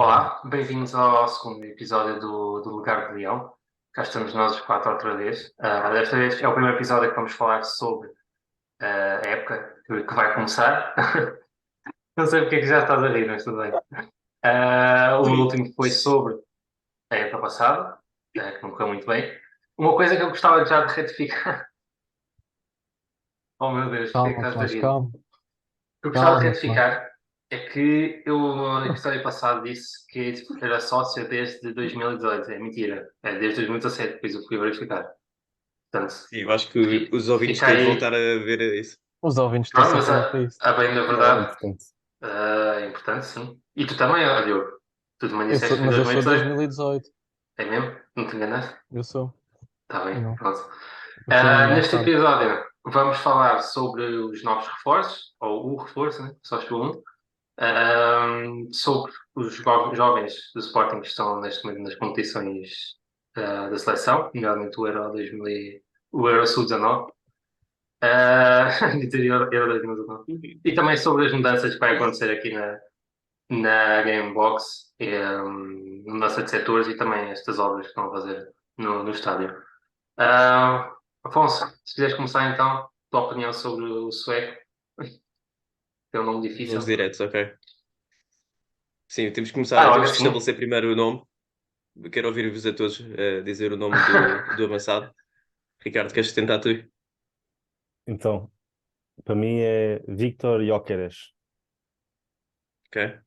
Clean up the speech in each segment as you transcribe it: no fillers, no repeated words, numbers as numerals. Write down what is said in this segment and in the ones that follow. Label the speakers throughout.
Speaker 1: Olá, bem-vindos ao segundo episódio do Lugar de Leão. Cá estamos nós os quatro outra vez. Desta vez é o primeiro episódio que vamos falar sobre a época que vai começar. Não sei porque é que já estás a rir, mas tudo bem. O último foi sobre a época passada, que não correu muito bem. Uma coisa que eu gostava já de retificar. Oh meu Deus, porque é que
Speaker 2: Calma,
Speaker 1: estás a
Speaker 2: Tomás,
Speaker 1: rir?
Speaker 2: calma,
Speaker 1: Eu gostava de
Speaker 2: calma, Tomás.
Speaker 1: retificar é que eu no episódio passado disse que era sócio desde 2018. É mentira. É desde 2017, depois eu fui verificar. Portanto,
Speaker 2: Sim, eu acho que os ouvintes
Speaker 1: fica
Speaker 2: têm de voltar
Speaker 1: aí.
Speaker 2: a ver isso.
Speaker 3: Os ouvintes estão
Speaker 1: Não, mas
Speaker 3: sempre aí para isso.
Speaker 1: a bem da
Speaker 2: Yeah, é
Speaker 1: verdade,
Speaker 2: importante.
Speaker 1: é importante, sim. E tu também, ó, Diogo. Tu também disseste que foi
Speaker 3: Mas eu sou
Speaker 1: 2018.
Speaker 3: 2018.
Speaker 1: É mesmo? Não te enganaste?
Speaker 3: Eu sou.
Speaker 1: Está bem,
Speaker 3: Não.
Speaker 1: pronto.
Speaker 3: Eu fui um ano mais
Speaker 1: Neste
Speaker 3: tarde.
Speaker 1: episódio, vamos falar sobre os novos reforços, ou o reforço, né? Só estou um. Sobre os jovens do Sporting que estão neste momento nas competições da seleção, nomeadamente o Euro 2000, o Euro Sub-19, Euro 2019, e também sobre as mudanças que vai acontecer aqui na Gamebox, mudança de setores e também estas obras que estão a fazer no estádio. Afonso, se quiseres começar então, tua opinião sobre o sueco, que é um nome
Speaker 2: Vamos
Speaker 1: difícil.
Speaker 2: diretos, ok. Sim,
Speaker 1: Olha,
Speaker 2: temos que
Speaker 1: sim.
Speaker 2: estabelecer primeiro o nome. Quero ouvir-vos a todos dizer o nome do avançado. Ricardo, queres tentar tu?
Speaker 4: Então, para mim é Victor Gyökeres.
Speaker 2: Ok.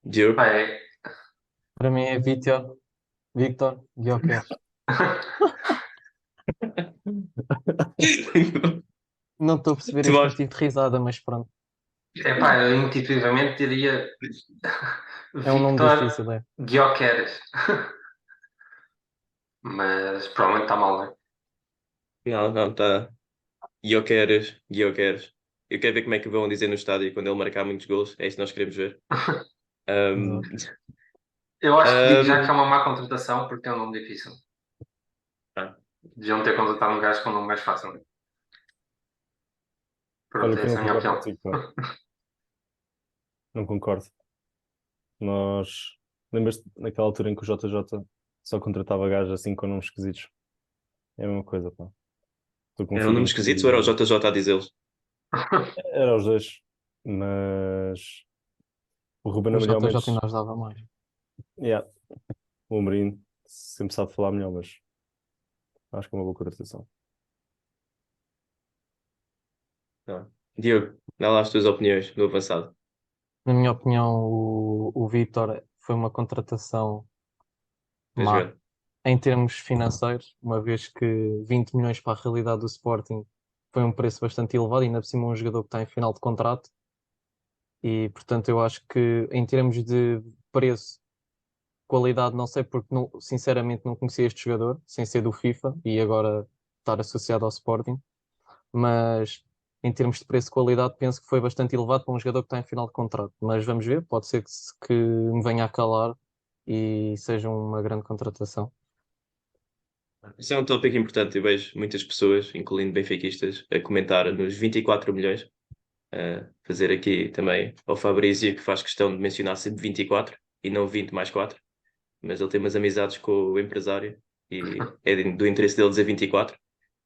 Speaker 2: Diogo?
Speaker 1: Pá, é,
Speaker 3: Para mim é Victor Gyökeres. Não estou a perceber este
Speaker 2: Tomás?
Speaker 3: motivo de risada, mas pronto.
Speaker 1: Epá, eu intuitivamente diria
Speaker 3: É um nome
Speaker 1: Victor
Speaker 3: difícil, é.
Speaker 1: Gyökeres. Mas provavelmente está mal, não é?
Speaker 2: Não, não, está. Gyökeres, Gyökeres. Eu quero ver como é que vão dizer no estádio quando ele marcar muitos gols. É isso que nós queremos ver. Um,
Speaker 3: Exato.
Speaker 1: Eu acho que digo já que é
Speaker 2: um,
Speaker 1: uma má contratação porque é um nome difícil.
Speaker 2: ah,
Speaker 1: Deviam ter contratado um gajo com um nome mais fácil, não é?
Speaker 4: Olha
Speaker 1: Pronto,
Speaker 4: que eu
Speaker 1: essa
Speaker 4: não
Speaker 1: é a minha
Speaker 4: concordo
Speaker 1: opinião.
Speaker 4: contigo, pá. Não concordo. Nós... Lembras-te naquela altura em que o JJ só contratava gajos assim com nomes esquisitos? É a mesma coisa, pá. Estou
Speaker 2: era um nome
Speaker 4: confiante
Speaker 2: esquisito ou era o
Speaker 4: e...
Speaker 2: JJ a dizê-los?
Speaker 4: Era os dois. Mas... O Ruben
Speaker 3: O
Speaker 4: Amorim ao
Speaker 3: JJ
Speaker 4: menos...
Speaker 3: ainda ajudava mais.
Speaker 4: Yeah, o Amorim sempre sabe falar melhor, mas acho que é uma boa contratação.
Speaker 2: Não. Diogo, dá lá as tuas opiniões do avançado.
Speaker 3: Na minha opinião, o Victor foi uma contratação
Speaker 2: Vais
Speaker 3: má
Speaker 2: ver.
Speaker 3: em termos financeiros, uma vez que 20 milhões para a realidade do Sporting foi um preço bastante elevado, e ainda por cima um jogador que está em final de contrato. E portanto eu acho que em termos de preço, qualidade, não sei, porque sinceramente não conhecia este jogador, sem ser do FIFA e agora estar associado ao Sporting, mas em termos de preço e qualidade penso que foi bastante elevado para um jogador que está em final de contrato. Mas vamos ver, pode ser que me venha a calar e seja uma grande contratação.
Speaker 2: Isso é um tópico importante. Eu vejo muitas pessoas, incluindo benfiquistas, a comentar nos 24 milhões. Fazer aqui também ao Fabrício, que faz questão de mencionar sempre 24 e não 20 mais 4. Mas ele tem umas amizades com o empresário e é do interesse dele dizer 24.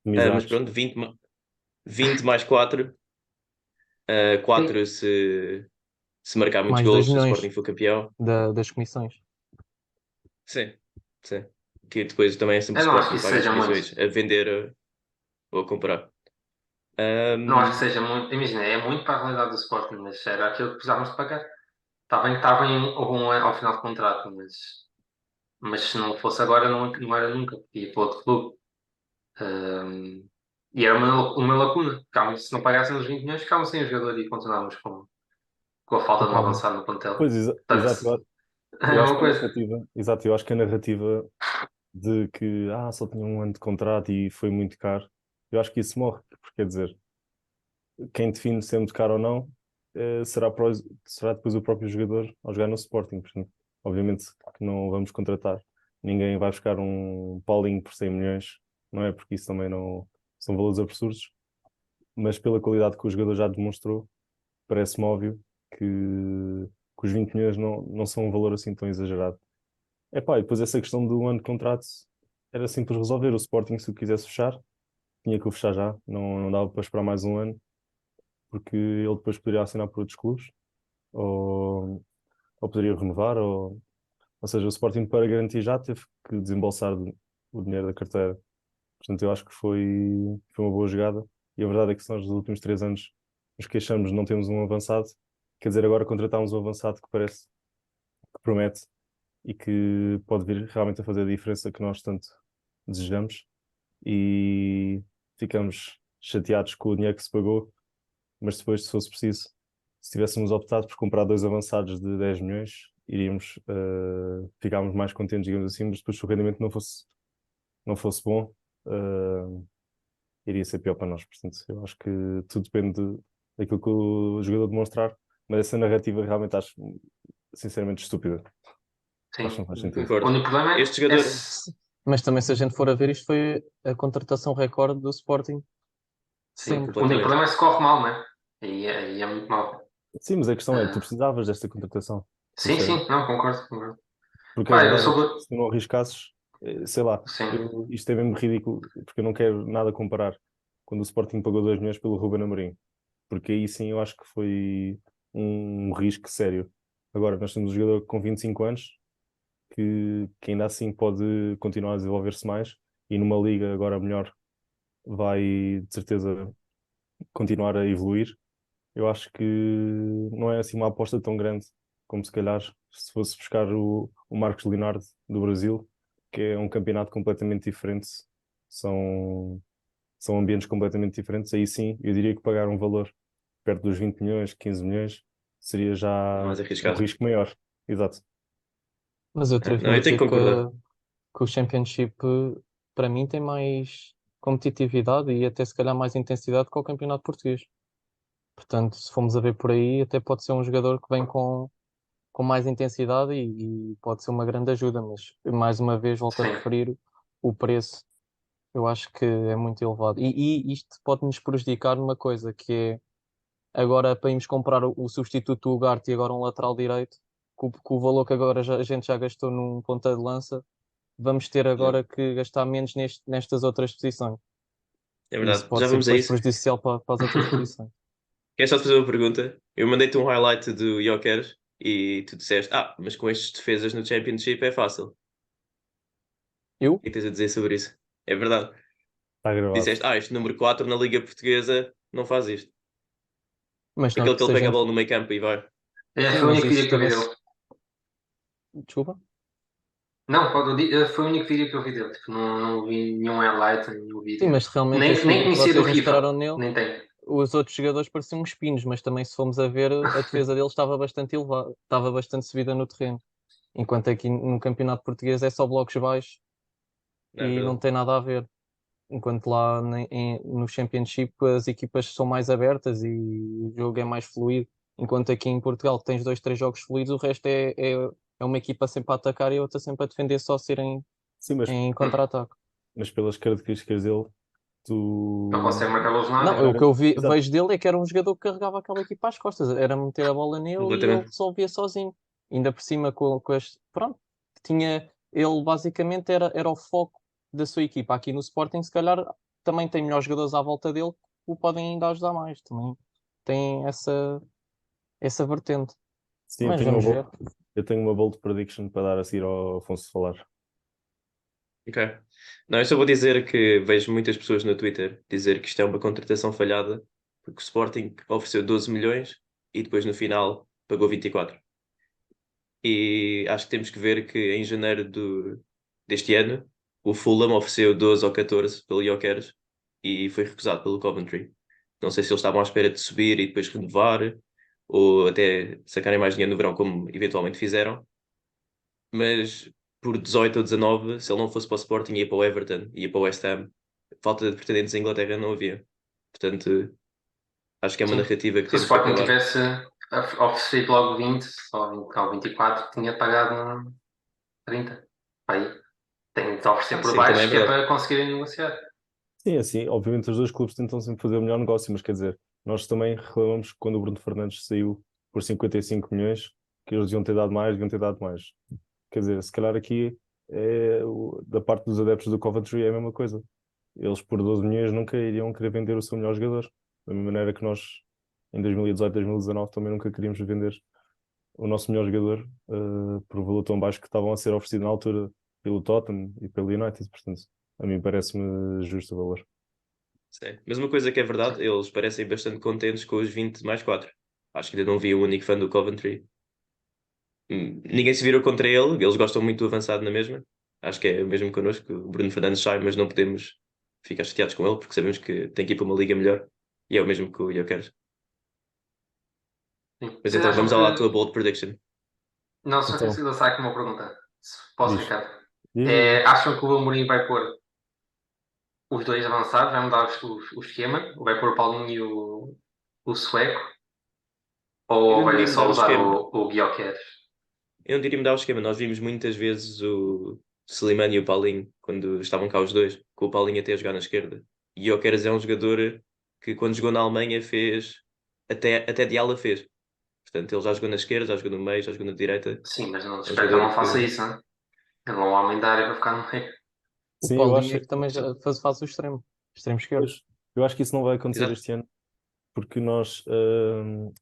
Speaker 2: Mas
Speaker 4: Amizades.
Speaker 2: pronto, 20 mais 4.
Speaker 1: Sim.
Speaker 2: 4 se marcar muitos
Speaker 3: Mais 2
Speaker 2: gols, se o Sporting
Speaker 3: milhões
Speaker 2: for campeão.
Speaker 3: das comissões.
Speaker 2: Sim, sim. Que depois também é sempre o
Speaker 1: Eu não acho que
Speaker 2: Sporting que
Speaker 1: isso
Speaker 2: paga as
Speaker 1: seja muito.
Speaker 2: comissões a vender ou a comprar.
Speaker 1: Não acho que
Speaker 2: Um,
Speaker 1: seja muito. Imagina, é muito para a realidade do Sporting, mas era aquilo que precisávamos de pagar. Está bem, houve ao final do contrato, mas se não fosse agora, não era nunca, porque ia para outro clube. Ahm, e era uma lacuna. Se não pagassem os 20 milhões, ficavam sem o jogador e continuávamos com a falta de um
Speaker 3: Concordo.
Speaker 1: avançado no plantel.
Speaker 4: Pois,
Speaker 1: Portanto,
Speaker 4: exato.
Speaker 1: é
Speaker 4: Eu acho
Speaker 1: uma
Speaker 4: que a
Speaker 1: coisa.
Speaker 4: narrativa... Exato, eu acho que a narrativa de que só tinha um ano de contrato e foi muito caro, eu acho que isso morre, porque quer dizer, quem define se é muito caro ou não será depois o próprio jogador ao jogar no Sporting. Portanto, obviamente que não vamos contratar, ninguém vai buscar um Paulinho por 100 milhões, não é? Porque isso também não são valores absurdos, mas pela qualidade que o jogador já demonstrou, parece-me óbvio que que os 20 milhões não são um valor assim tão exagerado. Epá, e depois essa questão do ano de contrato era simples resolver. O Sporting, se o quisesse fechar, tinha que o fechar já, não dava para esperar mais um ano, porque ele depois poderia assinar por outros clubes, ou, ou poderia renovar, ou seja, o Sporting para garantir já teve que desembolsar o dinheiro da carteira. Portanto, eu acho que foi uma boa jogada. E a verdade é que se nós nos últimos 3 anos nos queixamos de não termos um avançado, quer dizer, agora contratámos um avançado que parece que promete e que pode vir realmente a fazer a diferença que nós tanto desejamos. E ficamos chateados com o dinheiro que se pagou, mas depois, se fosse preciso, se tivéssemos optado por comprar 2 avançados de 10 milhões, iríamos, ficávamos mais contentes, digamos assim, mas depois se o rendimento não fosse bom, iria ser pior para nós. Portanto, eu acho que tudo depende daquilo que o jogador demonstrar, mas essa narrativa realmente acho sinceramente estúpida. Acho que
Speaker 1: Sim.
Speaker 4: não faz sentido.
Speaker 1: O
Speaker 2: Concordo.
Speaker 1: único problema
Speaker 2: Este jogador,
Speaker 3: Mas também, se a gente for a ver, isto foi a contratação recorde do Sporting
Speaker 1: sim,
Speaker 3: sempre.
Speaker 1: o único
Speaker 2: completamente.
Speaker 1: problema é se corre mal, não é? Aí é muito mal.
Speaker 4: Sim, mas a questão é, tu
Speaker 1: Ah,
Speaker 4: precisavas desta contratação,
Speaker 1: sim,
Speaker 4: percebes?
Speaker 1: sim, não, concordo.
Speaker 4: Porque a
Speaker 1: Pá, eu
Speaker 4: verdade é
Speaker 1: sou.
Speaker 4: que se tu não arriscasses, sei lá,
Speaker 1: Sim,
Speaker 4: isto é mesmo ridículo, porque eu não quero nada comparar quando o Sporting pagou 2 milhões pelo Ruben Amorim, porque aí sim eu acho que foi um risco sério. Agora, nós temos um jogador com 25 anos que ainda assim pode continuar a desenvolver-se mais e numa liga agora melhor vai de certeza continuar a evoluir. Eu acho que não é assim uma aposta tão grande como se calhar se fosse buscar o Marcos Leonardo do Brasil, que é um campeonato completamente diferente, são, são ambientes completamente diferentes. Aí sim, eu diria que pagar um valor perto dos 20 milhões, 15 milhões, seria já
Speaker 2: mais
Speaker 4: um
Speaker 2: arriscado.
Speaker 4: risco maior. Exato.
Speaker 3: Mas eu atrevo-me
Speaker 2: Não,
Speaker 3: a
Speaker 2: eu tenho
Speaker 3: dizer
Speaker 2: que concordar.
Speaker 3: que o Championship, para mim, tem mais competitividade e até se calhar mais intensidade que o Campeonato Português. Portanto, se formos a ver por aí, até pode ser um jogador que vem com mais intensidade e pode ser uma grande ajuda, mas mais uma vez volto a
Speaker 1: sim,
Speaker 3: referir o preço, eu acho que é muito elevado. E isto pode-nos prejudicar numa coisa que é agora para irmos comprar o substituto do Ugarte e agora um lateral direito, com o valor que agora a gente já gastou num ponta de lança, vamos ter
Speaker 2: Yeah.
Speaker 3: agora que gastar menos nestas outras posições.
Speaker 2: É
Speaker 3: E isso
Speaker 2: verdade. Já
Speaker 3: pode ser
Speaker 2: vamos a
Speaker 3: depois
Speaker 2: isso.
Speaker 3: prejudicial para as outras posições.
Speaker 2: Quero só te fazer uma pergunta. Eu mandei-te um highlight do Jokeres e tu disseste, mas com estes defesas no Championship é fácil.
Speaker 3: Eu?
Speaker 2: O que tens a dizer sobre isso? É verdade.
Speaker 4: Está gravado.
Speaker 2: Disseste, este número 4 na Liga Portuguesa não faz isto.
Speaker 3: Mas não,
Speaker 2: Aquele que
Speaker 3: se
Speaker 2: ele
Speaker 3: a
Speaker 2: pega a
Speaker 3: gente.
Speaker 2: bola no meio campo e vai.
Speaker 1: é,
Speaker 3: Sim,
Speaker 1: foi o
Speaker 3: mas
Speaker 1: único
Speaker 3: isso
Speaker 1: vídeo
Speaker 3: se
Speaker 1: que eu vi
Speaker 3: tivesse.
Speaker 1: dele.
Speaker 3: Desculpa.
Speaker 1: Não, foi o único vídeo que eu vi dele. Tipo, não vi nenhum highlight, nenhum
Speaker 3: Sim,
Speaker 1: vídeo.
Speaker 3: mas realmente
Speaker 1: Nem
Speaker 3: esse vídeo que
Speaker 1: conhecia do
Speaker 3: vocês
Speaker 1: FIFA.
Speaker 3: mostraram nele,
Speaker 1: Nem tem.
Speaker 3: os outros jogadores pareciam uns espinos, mas também se formos a ver, a defesa deles estava bastante elevada, estava bastante subida no terreno. Enquanto aqui no Campeonato Português é só blocos baixos
Speaker 2: Não é
Speaker 3: e não
Speaker 2: verdade.
Speaker 3: tem nada a ver. Enquanto lá no Championship as equipas são mais abertas e o jogo é mais fluido. Enquanto aqui em Portugal que tens dois, três jogos fluidos, o resto é uma equipa sempre a atacar e a outra sempre a defender, só ser
Speaker 4: Sim, mas,
Speaker 3: em
Speaker 1: Hum,
Speaker 3: contra-ataque.
Speaker 4: mas pelas características dele,
Speaker 1: Não
Speaker 4: tu.
Speaker 1: consegue marcar golos nada.
Speaker 3: Não, o que eu
Speaker 4: Exato.
Speaker 3: vejo dele é que era um jogador que carregava aquela equipa às costas, era meter a bola nele e ele
Speaker 2: Completamente.
Speaker 3: resolvia sozinho. Ainda por cima com este. Pronto, tinha. Ele basicamente era o foco da sua equipa. Aqui no Sporting, se calhar, também tem melhores jogadores à volta dele que o podem ainda ajudar mais. Também tem essa vertente.
Speaker 4: Sim,
Speaker 3: Mas vamos ver.
Speaker 4: eu tenho uma bold prediction para dar a seguir ao Afonso falar.
Speaker 2: Ok. Não, eu só vou dizer que vejo muitas pessoas no Twitter dizer que isto é uma contratação falhada, porque o Sporting ofereceu 12 milhões e depois no final pagou 24. E acho que temos que ver que em janeiro deste ano o Fulham ofereceu 12 ou 14 pelo Gyökeres e foi recusado pelo Coventry. Não sei se eles estavam à espera de subir e depois renovar ou até sacarem mais dinheiro no verão, como eventualmente fizeram, mas por 18 ou 19, se ele não fosse para o Sporting, ia para o Everton, ia para o West Ham. Falta de pretendentes em Inglaterra não havia. Portanto, acho que é uma
Speaker 1: Sim.
Speaker 2: narrativa que
Speaker 1: Se o
Speaker 2: temos que
Speaker 1: Sporting
Speaker 2: acabar.
Speaker 1: tivesse oferecido logo 20, ou 24, tinha pagado 30. Aí tem de oferecer por
Speaker 2: Sim, também é
Speaker 1: baixo, que é
Speaker 2: verdade.
Speaker 1: para conseguirem negociar.
Speaker 4: Sim, assim, obviamente os dois clubes tentam sempre fazer o melhor negócio, mas quer dizer, nós também reclamamos que quando o Bruno Fernandes saiu por 55 milhões, que eles deviam ter dado mais, deviam ter dado mais. Quer dizer, se calhar aqui da parte dos adeptos do Coventry é a mesma coisa. Eles por 12 milhões nunca iriam querer vender o seu melhor jogador. Da mesma maneira que nós em 2018, 2019 também nunca queríamos vender o nosso melhor jogador por um valor tão baixo que estavam a ser oferecido na altura pelo Tottenham e pelo United. Portanto, a mim parece-me justo o valor.
Speaker 2: Sim. Mas uma coisa que é verdade, eles parecem bastante contentes com os 20 mais 4. Acho que ainda não vi o único fã do Coventry. Ninguém se virou contra ele, eles gostam muito do avançado na mesma. Acho que é o mesmo connosco, o Bruno Fernandes sai, mas não podemos ficar chateados com ele, porque sabemos que tem que ir para uma liga melhor. E é o mesmo que o Gyökeres.
Speaker 1: Sim.
Speaker 2: Mas
Speaker 1: Vocês
Speaker 2: então,
Speaker 1: acham
Speaker 2: vamos lá à
Speaker 1: que...
Speaker 2: tua bold prediction.
Speaker 1: Não, só
Speaker 4: Então.
Speaker 1: preciso lançar aqui uma pergunta. Se posso,
Speaker 4: Diz.
Speaker 1: Ricardo?
Speaker 4: Diz.
Speaker 1: Acham que o Amorim vai pôr os dois avançados, vai mudar o esquema? Ou vai pôr o Paulinho e o Sueco?
Speaker 2: Eu
Speaker 1: Ou
Speaker 2: não
Speaker 1: vai
Speaker 2: diria mudar
Speaker 1: só
Speaker 2: o
Speaker 1: usar
Speaker 2: esquema.
Speaker 1: o Gyökeres?
Speaker 2: Eu não diria mudar o esquema. Nós vimos muitas vezes o Slimani e o Paulinho, quando estavam cá os dois, com o Paulinho até a jogar na esquerda. E Gyökeres é um jogador que quando jogou na Alemanha fez, até de ala fez. Portanto, ele já jogou na esquerda, já jogou no meio, já jogou na direita.
Speaker 1: Sim, mas não
Speaker 2: É um
Speaker 1: espero que ele
Speaker 2: jogador
Speaker 1: não faça
Speaker 2: que...
Speaker 1: isso, né? Ele não é um homem da área para ficar no meio.
Speaker 3: O
Speaker 4: Sim,
Speaker 3: Paulinho é que também já faz o extremo esquerdo.
Speaker 4: eu acho que isso não vai acontecer
Speaker 2: Exato.
Speaker 4: este ano, porque nós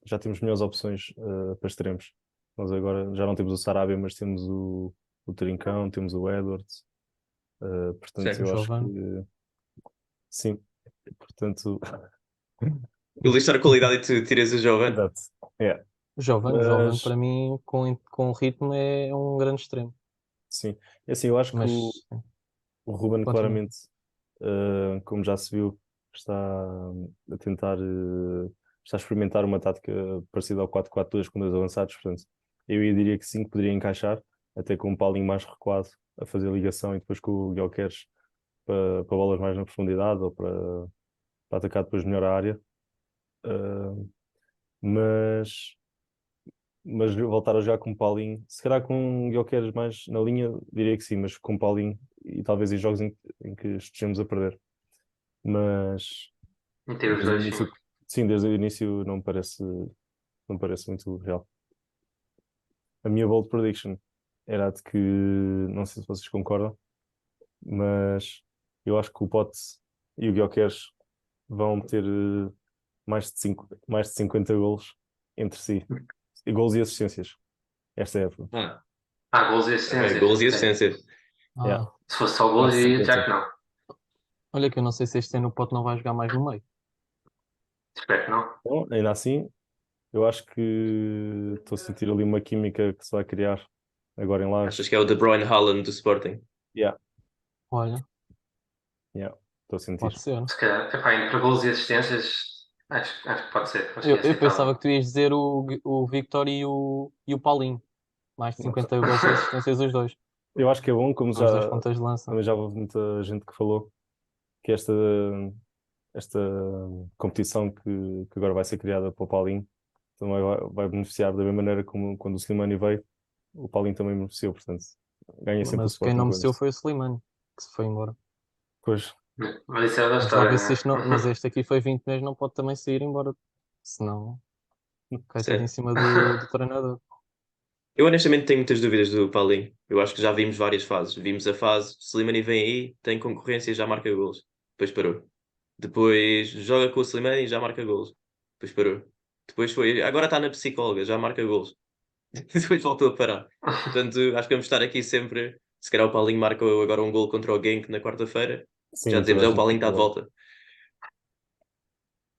Speaker 4: já temos melhores opções para extremos. Nós agora já não temos o Sarabia, mas temos o Trincão, temos o Edwards. Portanto,
Speaker 2: Sim.
Speaker 4: eu acho
Speaker 3: Jovem.
Speaker 4: que sim. Portanto,
Speaker 2: Ele listar a qualidade e tu tiras o jovem.
Speaker 4: exato. É,
Speaker 3: Jovem
Speaker 4: mas
Speaker 3: para mim, com ritmo, é um grande extremo.
Speaker 4: sim. É assim, eu acho que
Speaker 3: Mas
Speaker 4: o Ruben
Speaker 3: continua.
Speaker 4: claramente, como já se viu, está a tentar, está a experimentar uma tática parecida ao 4-4-2 com dois avançados. Portanto, eu diria que sim, que poderia encaixar, até com um Paulinho mais recuado a fazer ligação e depois com o Gyökeres para bolas mais na profundidade ou para atacar depois melhor a área. Mas voltar a jogar com o Paulinho, se calhar com o Gyökeres mais na linha, diria que sim, mas com o Paulinho e talvez em jogos em que estejamos a perder. Mas
Speaker 1: Meter os
Speaker 4: desde o
Speaker 1: dois,
Speaker 4: início,
Speaker 1: sim.
Speaker 4: sim, desde o início não me parece muito real. A minha bold prediction era a de que, não sei se vocês concordam, mas eu acho que o Pote e o Gyökeres vão ter mais de 50 golos entre si. E golos e assistências. Esta época.
Speaker 1: Gols e assistências.
Speaker 2: Gols e
Speaker 1: Ok.
Speaker 2: assistências.
Speaker 4: Yeah.
Speaker 1: Se fosse só gols,
Speaker 4: Mais de
Speaker 1: diria já
Speaker 4: 50.
Speaker 1: que não.
Speaker 3: Olha que eu não sei se este ano o Pote não vai jogar mais no meio.
Speaker 1: Espero que não.
Speaker 4: Bom, ainda assim, eu acho que estou a sentir ali uma química que se vai criar agora em live.
Speaker 2: Achas que é o De Bruyne Haaland do Sporting?
Speaker 4: Yeah,
Speaker 3: Olha,
Speaker 4: yeah, estou a sentir.
Speaker 3: pode ser.
Speaker 1: Se calhar, entre gols e assistências, acho que pode ser. Acho que é
Speaker 3: Eu
Speaker 1: aceitável.
Speaker 3: pensava que tu ias dizer o Victor e o Paulinho. Mais de 50 gols e assistências os dois.
Speaker 4: Eu acho que é bom, como
Speaker 3: Os dois
Speaker 4: já,
Speaker 3: pontas de lança.
Speaker 4: também já houve muita gente que falou que esta competição que agora vai ser criada para o Paulinho também vai beneficiar da mesma maneira como quando o Slimani veio, o Paulinho também beneficiou, portanto, ganha sempre o
Speaker 3: Mas quem
Speaker 4: Sporting
Speaker 3: não
Speaker 4: com
Speaker 3: mereceu
Speaker 4: isto.
Speaker 3: foi o Slimani, que se foi embora.
Speaker 4: Pois,
Speaker 1: Mas isso é da
Speaker 3: Vamos lá
Speaker 1: história,
Speaker 3: ver se
Speaker 1: né?
Speaker 3: isto não. Mas este aqui foi 20 milhões, não pode também sair embora. Senão cai tudo em
Speaker 2: Sim.
Speaker 3: cima do treinador.
Speaker 2: Eu honestamente tenho muitas dúvidas do Paulinho. Eu acho que já vimos várias fases. Vimos a fase, Slimani vem aí, tem concorrência e já marca golos. Depois parou. Depois joga com o Slimani e já marca golos. Depois parou. Depois foi, agora está na psicóloga, já marca golos. Depois voltou a parar. Portanto, acho que vamos estar aqui sempre. Se calhar o Paulinho marca agora um gol contra o Genk na quarta-feira.
Speaker 4: sim,
Speaker 2: Já dizemos,
Speaker 4: toda a
Speaker 2: o
Speaker 4: gente
Speaker 2: Paulinho está de
Speaker 4: concorda.
Speaker 2: volta.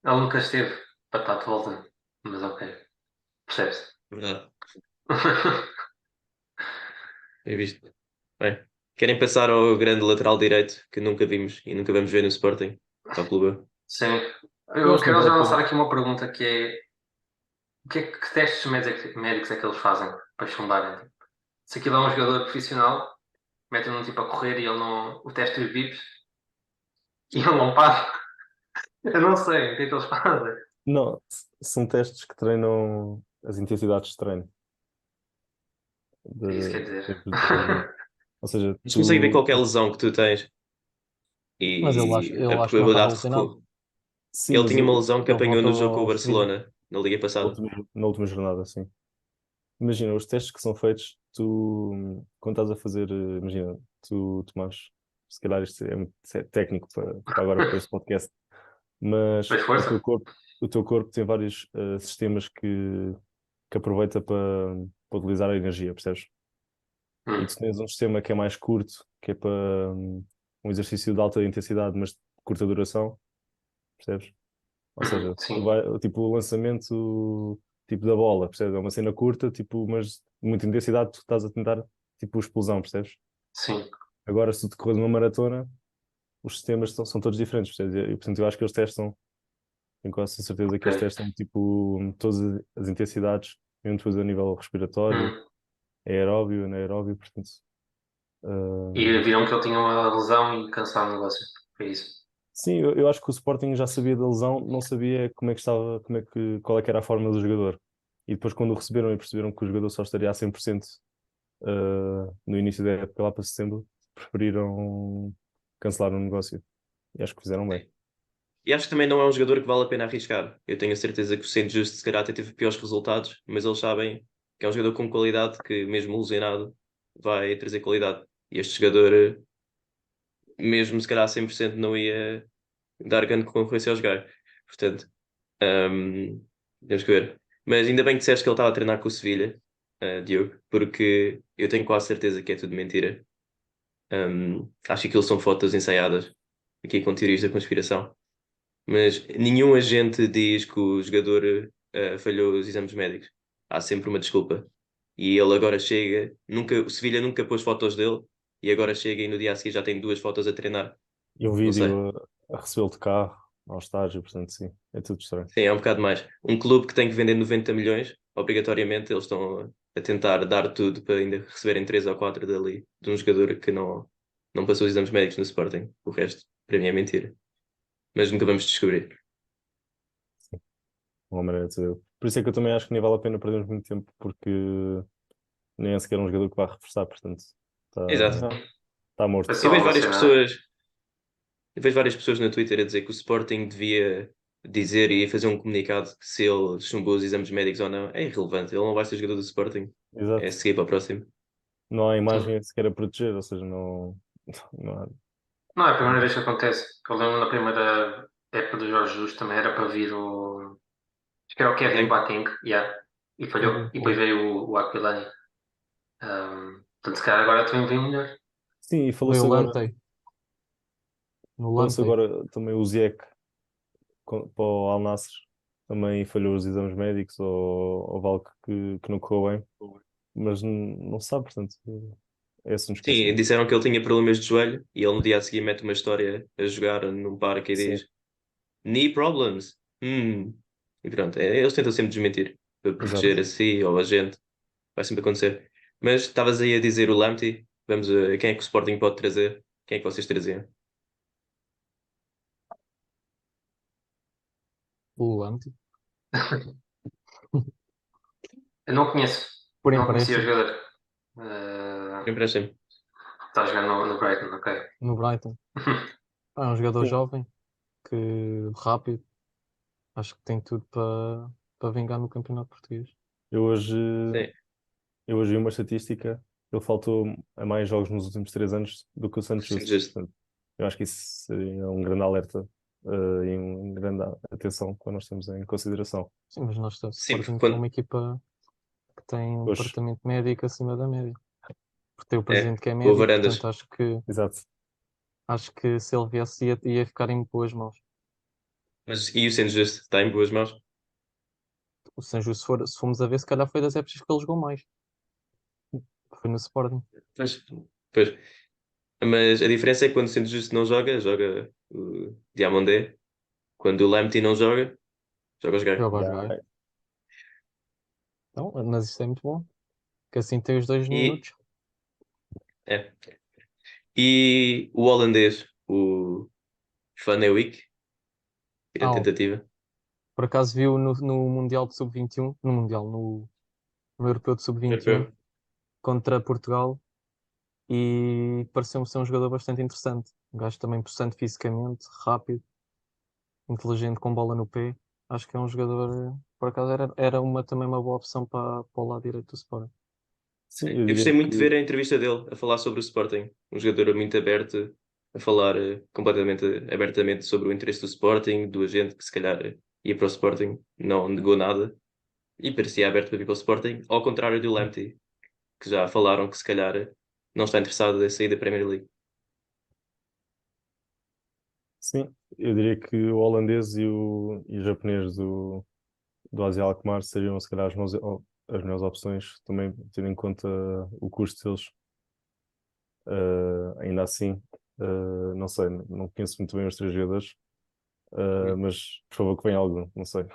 Speaker 1: Ele nunca esteve para estar de volta. Mas ok. Percebe-se.
Speaker 2: Verdade. Bem visto. Bem, querem passar ao grande lateral direito que nunca vimos e nunca vamos ver no Sporting? Para o clube.
Speaker 1: Sim.
Speaker 4: Eu
Speaker 1: Eu
Speaker 4: acho que
Speaker 1: quero
Speaker 4: não
Speaker 1: já
Speaker 4: vale a
Speaker 1: lançar
Speaker 4: pena.
Speaker 1: aqui uma pergunta que é que testes médicos é que eles fazem para chumbarem? Se aquilo é um jogador profissional, metem-no tipo a correr e ele não. O teste dos bips e ele não para. Eu não sei o que é que eles fazem.
Speaker 4: Não, são testes que treinam as intensidades de treino.
Speaker 1: O que isso quer
Speaker 4: De
Speaker 1: dizer?
Speaker 4: tempo de treinamento. Ou seja,
Speaker 2: Eles conseguem ver
Speaker 4: tu.
Speaker 2: qualquer lesão que tu tens
Speaker 3: Mas
Speaker 2: e a
Speaker 3: ele acho que não estava
Speaker 2: probabilidade de
Speaker 3: lesionado.
Speaker 2: recuo.
Speaker 4: Sim,
Speaker 2: Ele
Speaker 4: mas
Speaker 2: tinha uma lesão que
Speaker 3: Ele
Speaker 2: apanhou no
Speaker 3: voltou
Speaker 2: jogo com o
Speaker 3: aos 20.
Speaker 2: Barcelona, na Liga passada.
Speaker 4: na última jornada, sim. imagina, os testes que são feitos, quando estás a fazer, imagina, Tomás, se calhar isto é muito técnico para agora para este podcast, mas
Speaker 1: Mas força.
Speaker 4: o teu corpo tem vários sistemas que aproveita para utilizar a energia, percebes? E tu tens um sistema que é mais curto, que é para um exercício de alta intensidade, mas de curta duração, percebes? Ou seja,
Speaker 1: Sim,
Speaker 4: tipo o lançamento tipo da bola, percebes? É uma cena curta, tipo, mas de muita intensidade, tu estás a tentar tipo explosão, percebes?
Speaker 1: sim.
Speaker 4: Agora, se tu corres uma maratona, os sistemas são todos diferentes, percebes? E, portanto, eu acho que eles testam, tenho quase a certeza que eles
Speaker 1: Ok.
Speaker 4: testam tipo todas as intensidades, mesmo depois a nível respiratório,
Speaker 1: Hum.
Speaker 4: aeróbio, anaeróbio, portanto.
Speaker 1: E
Speaker 4: ah,
Speaker 1: viram que ele tinha uma lesão e cancelaram o negócio. Foi isso.
Speaker 4: sim, eu acho que o Sporting já sabia da lesão, não sabia como é que estava, qual é que era a forma do jogador. E depois, quando o receberam e perceberam que o jogador só estaria a 100% no início da época, lá para setembro, preferiram cancelar o negócio. E acho que fizeram bem.
Speaker 2: E acho que também não é um jogador que vale a pena arriscar. Eu tenho a certeza que o Saint Just se calhar até teve piores resultados, mas eles sabem que é um jogador com qualidade que, mesmo lesionado, vai trazer qualidade. E este jogador, mesmo se calhar a 100%, não ia dar grande concorrência ao jogar. Portanto, temos que ver. Mas ainda bem que disseste que ele estava a treinar com o Sevilha, Diogo, porque eu tenho quase certeza que é tudo mentira. Acho que aquilo são fotos ensaiadas, aqui com teorias da conspiração. Mas nenhum agente diz que o jogador falhou os exames médicos. Há sempre uma desculpa. E ele agora chega, o Sevilha nunca pôs fotos dele, e agora chega e no dia a seguir já tem duas fotos a treinar.
Speaker 4: E um
Speaker 2: Não sei.
Speaker 4: vídeo a recebê-lo de carro ao estágio, portanto, sim, é tudo estranho.
Speaker 2: Sim, é um bocado mais. Um clube que tem que vender 90 milhões, obrigatoriamente, eles estão a tentar dar tudo para ainda receberem 3 ou 4 dali, de um jogador que não passou os exames médicos no Sporting. O resto, para mim, é mentira. Mas nunca vamos descobrir.
Speaker 4: Uma maneira de saber. Por isso é que eu também acho que nem vale a pena perdermos muito tempo, porque nem é sequer um jogador que vai reforçar, portanto,
Speaker 2: Exato.
Speaker 4: está tá
Speaker 1: Foi
Speaker 4: morto.
Speaker 2: Eu
Speaker 1: só
Speaker 2: vejo
Speaker 1: uma
Speaker 2: várias
Speaker 1: cena.
Speaker 2: pessoas Eu vejo várias pessoas no Twitter a dizer que o Sporting devia dizer e fazer um comunicado que se ele chumbou os exames médicos ou não é irrelevante. Ele não vai ser jogador do Sporting. É
Speaker 4: Exato.
Speaker 2: seguir para o próximo.
Speaker 4: Não há
Speaker 1: Sim.
Speaker 4: imagem sequer a proteger, ou seja, não, não há.
Speaker 1: Não é a primeira vez que acontece. Eu lembro na primeira época do Jorge Jesus também era para vir o. Acho que era o Kevin
Speaker 2: Tem?
Speaker 1: Boateng, yeah. E falhou.
Speaker 3: Sim,
Speaker 1: E depois
Speaker 3: sim.
Speaker 1: veio o Aquilani. Portanto, se calhar agora também vem melhor.
Speaker 4: Sim, e
Speaker 3: Foi o Lamptey, no
Speaker 4: falou-se
Speaker 3: Lamptey.
Speaker 4: agora também o Ziyech para o Al Nassr, também falhou os exames médicos ou algo que não correu bem, mas não se sabe, portanto, é esse um
Speaker 2: Sim,
Speaker 4: esquecimento.
Speaker 2: disseram que ele tinha problemas de joelho e ele no dia a seguir mete uma história a jogar num parque e
Speaker 4: Sim,
Speaker 2: diz knee problems. E pronto, eles tentam sempre desmentir para proteger
Speaker 4: exato.
Speaker 2: a si ou a gente. Vai sempre acontecer. Mas estavas aí a dizer o Lamptey. Vamos a quem é que o Sporting pode trazer? Quem é que vocês traziam?
Speaker 3: O Lamptey.
Speaker 1: Eu não conheço.
Speaker 3: Por
Speaker 1: Não conhecia o
Speaker 3: empréstimo,
Speaker 1: jogador.
Speaker 2: Empréstimo.
Speaker 1: Está a jogar no Brighton, ok.
Speaker 3: no Brighton. É um jogador
Speaker 4: Sim,
Speaker 3: jovem, que rápido. Acho que tem tudo para vingar no Campeonato Português.
Speaker 4: eu hoje,
Speaker 2: Sim,
Speaker 4: eu hoje vi uma estatística, ele faltou a mais jogos nos últimos 3 anos do que o Santos
Speaker 2: sim,
Speaker 4: Justo.
Speaker 2: justo.
Speaker 4: Portanto, eu acho que isso seria um grande alerta e uma grande atenção que nós temos em consideração.
Speaker 3: Sim, mas nós o
Speaker 2: Sim, porque
Speaker 3: Sporting é
Speaker 2: quando.
Speaker 3: uma equipa que tem um
Speaker 4: Hoje,
Speaker 3: departamento médico acima da média. Porque tem o
Speaker 2: É,
Speaker 3: presidente que é
Speaker 2: com o
Speaker 3: médico,
Speaker 2: Varandas.
Speaker 3: portanto
Speaker 4: exato.
Speaker 3: acho que se ele viesse ia ficar em boas mãos.
Speaker 2: Mas e o sendo justo? Está em boas mãos?
Speaker 3: O Sancho, se formos a ver, se calhar foi das épocas que ele jogou mais. Foi no Sporting.
Speaker 2: Pois, pois. Mas a diferença é que quando o sendo justo não joga, joga o Diamandé. Quando o Lamptey não joga, joga o Jogar.
Speaker 3: Joga a jogar.
Speaker 4: Yeah.
Speaker 3: Então, mas isso é muito bom. Que assim tem os dois
Speaker 2: E,
Speaker 3: minutos.
Speaker 2: é. E o holandês, o Van de Beek, grande
Speaker 3: Ah,
Speaker 2: tentativa.
Speaker 3: por acaso viu no Mundial de Sub-21, no Mundial, no Europeu de Sub-21,
Speaker 2: Europeu.
Speaker 3: contra Portugal, e pareceu-me ser um jogador bastante interessante. Um gajo também possante fisicamente, rápido, inteligente, com bola no pé. Acho que é um jogador por acaso era também uma boa opção para o lado direito do Sporting.
Speaker 4: Sim,
Speaker 2: Eu gostei muito de ver a entrevista dele a falar sobre o Sporting. Um jogador muito aberto, a falar completamente abertamente sobre o interesse do Sporting, do agente que se calhar ia para o Sporting, não negou nada e parecia aberto para vir para o Sporting, ao contrário do Lamptey, que já falaram que se calhar não está interessado em sair da Premier League.
Speaker 4: sim, eu diria que o holandês e o japonês do Asia Alkmaar seriam se calhar as melhores opções, também tendo em conta o custo deles. Ainda assim, não sei, não conheço muito bem os três jogadores, mas por favor que venha algum, não sei.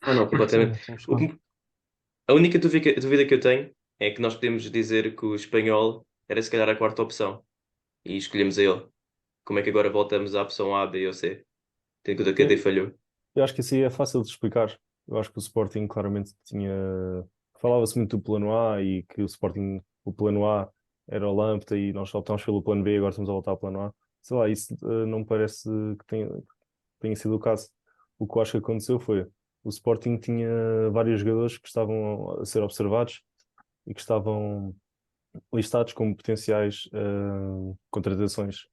Speaker 2: Não, não,
Speaker 3: Sim,
Speaker 2: completamente.
Speaker 3: temos
Speaker 2: O que- A única dúvida que eu tenho é que nós podemos dizer que o espanhol era se calhar a quarta opção e escolhemos a ele. Como é que agora voltamos à opção A, B ou C? Tendo em conta que a D
Speaker 4: Eu,
Speaker 2: falhou.
Speaker 4: eu acho que isso aí é fácil de explicar. Eu acho que o Sporting claramente tinha. Falava-se muito do plano A e que o Sporting, o plano A era o Lamptey e nós optámos pelo plano B e agora estamos a voltar ao plano A. Sei lá, isso não me parece que tenha sido o caso. O que eu acho que aconteceu foi o Sporting tinha vários jogadores que estavam a ser observados e que estavam listados como potenciais contratações.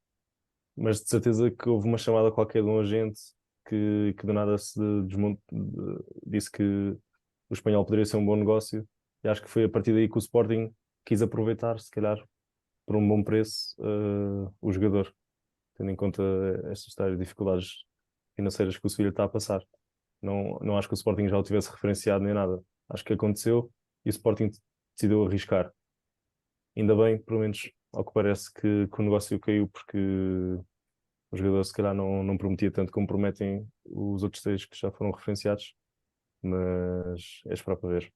Speaker 4: Mas de certeza que houve uma chamada qualquer de um agente que do nada se disse que o espanhol poderia ser um bom negócio e acho que foi a partir daí que o Sporting quis aproveitar, se calhar, por um bom preço, o jogador, tendo em conta estas tais dificuldades financeiras que o Sevilha está a passar. Não acho que o Sporting já o tivesse referenciado nem nada. Acho que aconteceu e o Sporting decidiu arriscar. Ainda bem, pelo menos ao que parece que o negócio caiu porque o jogador se calhar não prometia tanto como prometem os outros três que já foram referenciados, mas é esperar para ver.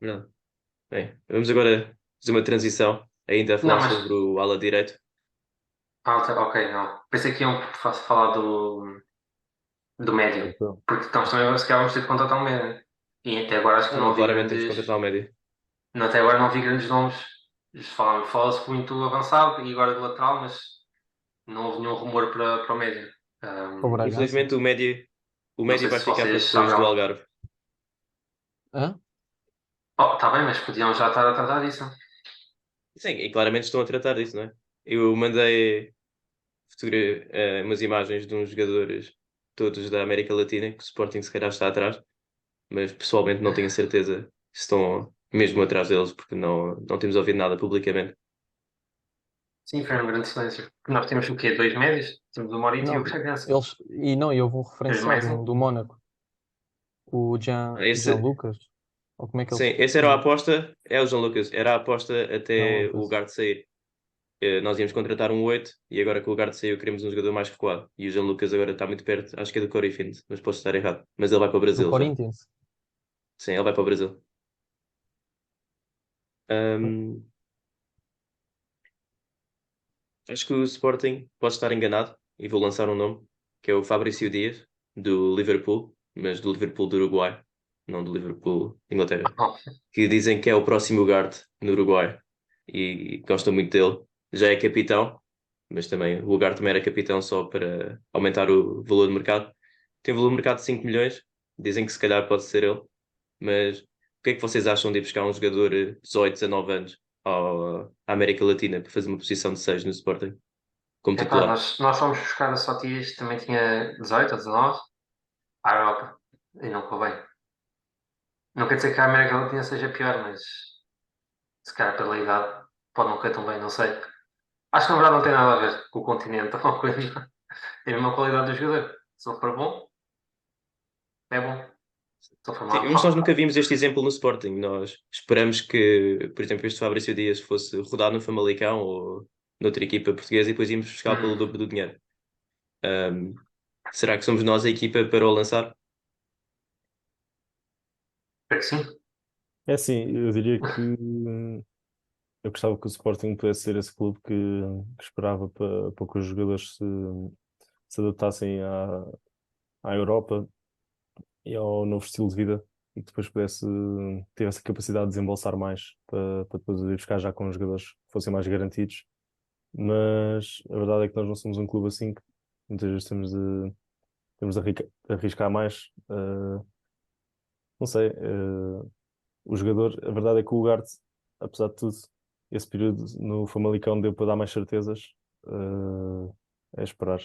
Speaker 2: Não. Bem, vamos agora fazer uma transição, ainda a
Speaker 1: Não,
Speaker 2: falar
Speaker 1: mas.
Speaker 2: sobre o ala direito.
Speaker 1: Ok, não. Pensei que iam falar do médio.
Speaker 4: Então,
Speaker 1: Porque estamos também, se calhar, vamos ter de contratar um médio. E até agora acho que
Speaker 2: Não,
Speaker 1: não
Speaker 2: não,
Speaker 1: vi
Speaker 2: claramente temos que
Speaker 1: grandes.
Speaker 2: contratar o médio.
Speaker 1: Até agora não vi grandes nomes. Fala-se muito avançado e agora de lateral, mas não houve nenhum rumor para o médio.
Speaker 3: o
Speaker 1: Ahm,
Speaker 3: Bragança.
Speaker 2: Infelizmente o
Speaker 1: não
Speaker 2: médio
Speaker 1: sei
Speaker 2: vai
Speaker 1: se
Speaker 2: ficar para
Speaker 1: vocês
Speaker 2: depois
Speaker 1: sabem
Speaker 2: do
Speaker 1: algo.
Speaker 2: Algarve.
Speaker 3: Hã?
Speaker 1: Oh, está bem, mas podiam já estar a tratar disso.
Speaker 2: Sim, e claramente estão a tratar disso, não é? Eu mandei umas imagens de uns jogadores todos da América Latina, que o Sporting se calhar está atrás, mas pessoalmente não tenho certeza se estão mesmo atrás deles, porque não temos ouvido nada publicamente.
Speaker 1: Sim, foi um grande silêncio. Nós temos o quê? Dois médios? Temos o Morito e o
Speaker 3: Não,
Speaker 1: Bragança.
Speaker 3: e houve um
Speaker 1: Três
Speaker 3: referenciado,
Speaker 1: mais
Speaker 3: um
Speaker 1: um.
Speaker 3: do Mónaco, o Jean
Speaker 2: Esse,
Speaker 3: Lucas, ou como é que ele
Speaker 2: sim,
Speaker 3: se
Speaker 2: essa era a
Speaker 3: chama?
Speaker 2: aposta, é o João Lucas, era a aposta
Speaker 3: Jean
Speaker 2: até o
Speaker 3: Lucas.
Speaker 2: Ugarte sair. Nós íamos contratar um 8 e agora que o Ugarte saiu queremos um jogador mais recuado. E o João Lucas agora está muito perto, acho que é do Corey Fint, mas posso estar errado. Mas ele vai para o
Speaker 3: Do
Speaker 2: Brasil já.
Speaker 3: Corinthians.
Speaker 2: Sim, ele vai para o Brasil. Ahm, Acho que o Sporting pode estar enganado e vou lançar um nome, que é o Fabrício Dias, do Liverpool, mas do Liverpool do Uruguai, não do Liverpool de Inglaterra,
Speaker 1: Oh,
Speaker 2: que dizem que é o próximo Ugarte no Uruguai e gostam muito dele. Já é capitão, mas também o Ugarte também era capitão só para aumentar o valor de mercado. Tem um valor de mercado de 5 milhões, dizem que se calhar pode ser ele, mas o que é que vocês acham de ir buscar um jogador de 18, 19 anos à América Latina para fazer uma posição de 6 no Sporting, como
Speaker 1: epá,
Speaker 2: titular?
Speaker 1: nós fomos buscar a Sotiris, também tinha 18 ou 19, à Europa. E não ficou bem. Não quer dizer que a América Latina seja pior, mas se calhar pela idade pode não correr tão bem, não sei. Acho que na verdade não tem nada a ver com o continente ou com coisa. Tem a mesma qualidade do jogador. Se ele for bom, é bom. Se ele for
Speaker 2: Sim,
Speaker 1: mau,
Speaker 2: mas nós nunca vimos este exemplo no Sporting. Nós esperamos que, por exemplo, este Fabrício Dias fosse rodado no Famalicão ou noutra equipa portuguesa e depois íamos buscar pelo
Speaker 1: hum,
Speaker 2: dobro do dinheiro. Ahm, Será que somos nós a equipa para o lançar?
Speaker 1: espero que sim.
Speaker 4: é assim, eu diria que eu gostava que o Sporting pudesse ser esse clube que esperava para que os jogadores se adaptassem à Europa e ao novo estilo de vida e que depois tivesse a capacidade de desembolsar mais para depois ir buscar já com os jogadores que fossem mais garantidos. Mas a verdade é que nós não somos um clube assim, que muitas vezes temos temos de arriscar mais. Não sei, o jogador, a verdade é que o Ugarte, apesar de tudo, esse período no Famalicão deu para dar mais certezas. É esperar.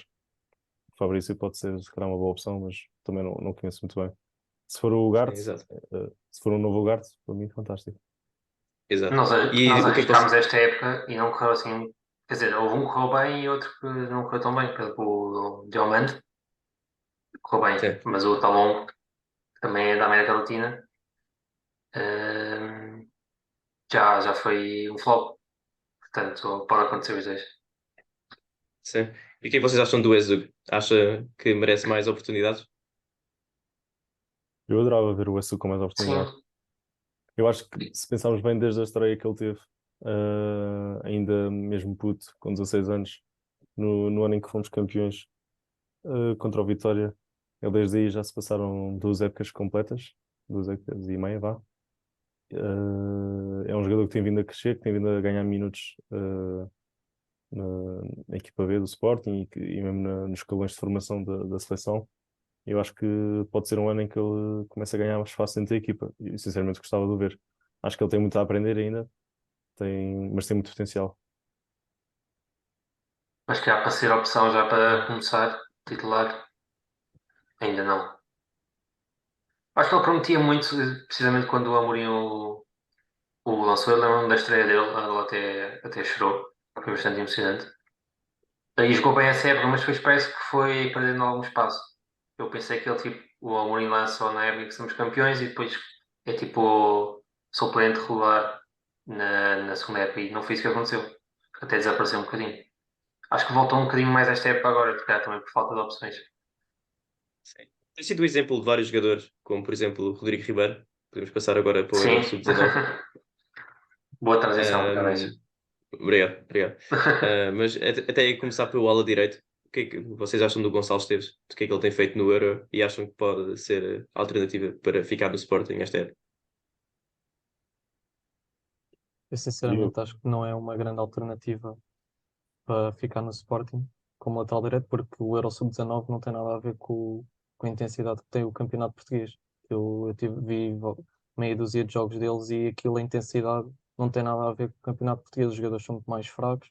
Speaker 4: O Fabrício pode ser, se calhar, uma boa opção, mas também não conheço muito bem. Se for o
Speaker 2: Sim,
Speaker 4: Ugarte,
Speaker 2: exato.
Speaker 4: se for um novo Ugarte, para mim, fantástico.
Speaker 2: Exato.
Speaker 1: Nós,
Speaker 2: E
Speaker 1: nós
Speaker 2: o que é que vocês...
Speaker 1: arriscámos esta época e não correu assim. Quer dizer, houve um que correu bem e outro que não correu tão bem. Por exemplo, o Diomande correu bem,
Speaker 2: Sim,
Speaker 1: mas o Talon, que também é da América Latina, eh, já foi um flop. Portanto, pode acontecer os dois.
Speaker 2: sim. E o que é que vocês acham do Ezug? Acha que merece mais oportunidades?
Speaker 4: Eu adorava ver o Esu com mais
Speaker 1: Sim,
Speaker 4: oportunidade. Eu acho que se pensarmos bem desde a estreia que ele teve, ainda mesmo puto, com 16 anos, no ano em que fomos campeões, contra o Vitória, ele desde aí já se passaram 2 épocas completas, 2 épocas e meia, vá. É um jogador que tem vindo a crescer, que tem vindo a ganhar minutos na, na equipa B do Sporting e mesmo nos escalões de formação da seleção. Eu acho que pode ser um ano em que ele comece a ganhar mais espaço dentro da equipa e sinceramente gostava de o ver. Acho que ele tem muito a aprender ainda, mas tem muito potencial.
Speaker 1: acho que há para ser opção já para
Speaker 4: Hum.
Speaker 1: começar, titular, ainda não. Acho que ele prometia muito, precisamente quando o Amorim o lançou. Eu lembro-me da estreia dele, ele até chorou, foi bastante emocionante. E jogou bem essa época, mas depois parece que foi perdendo algum espaço. Eu pensei que ele, tipo, o Amorim lançou na época que somos campeões e depois é tipo suplente regular na segunda época e não foi isso que aconteceu. Até desapareceu um bocadinho. Acho que voltou um bocadinho mais esta época agora, se calhar também por falta de opções.
Speaker 2: Sim. Tem sido o exemplo de vários jogadores, como por exemplo o Rodrigo Ribeiro. Podemos passar agora para o Euro
Speaker 1: Sim,
Speaker 2: Sub-19.
Speaker 1: boa transição, parabéns.
Speaker 2: Obrigado, obrigado. Mas até aí começar pelo ala direito. O que é que vocês acham do Gonçalo Esteves? O que é que ele tem feito no Euro e acham que pode ser alternativa para ficar no Sporting esta época?
Speaker 3: Eu
Speaker 4: Eu,
Speaker 3: sinceramente acho que não é uma grande alternativa para ficar no Sporting como lateral direito, porque o Euro Sub-19 não tem nada a ver com a intensidade que tem o campeonato português. Vi meia dúzia de jogos deles e aquilo, a intensidade, não tem nada a ver com o campeonato português. Os jogadores são muito mais fracos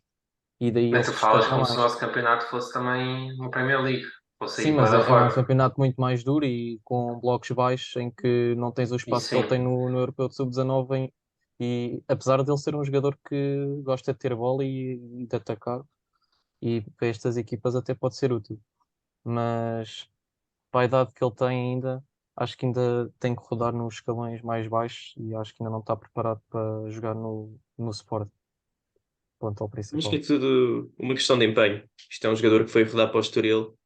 Speaker 3: e daí ele
Speaker 1: Mas tu
Speaker 3: se
Speaker 1: falas
Speaker 3: destaca
Speaker 1: como se o
Speaker 3: mais.
Speaker 1: nosso campeonato fosse também uma Premier League, fosse
Speaker 3: Sim,
Speaker 1: aí
Speaker 3: mas
Speaker 1: para
Speaker 3: é um
Speaker 1: forte.
Speaker 3: campeonato muito mais duro e com blocos baixos em que não tens o
Speaker 1: E
Speaker 3: espaço que ele
Speaker 1: sim,
Speaker 3: tem no Europeu de Sub-19 e apesar de ele ser um jogador que gosta de ter bola e de atacar e para estas equipas até pode ser útil, mas para a idade que ele tem ainda, acho que ainda tem que rodar nos escalões mais baixos e acho que ainda não está preparado para jogar no Sport, ponto ao
Speaker 2: Acho que é
Speaker 3: principal.
Speaker 2: tudo uma questão de empenho. Isto é um jogador que foi rodar para o Estoril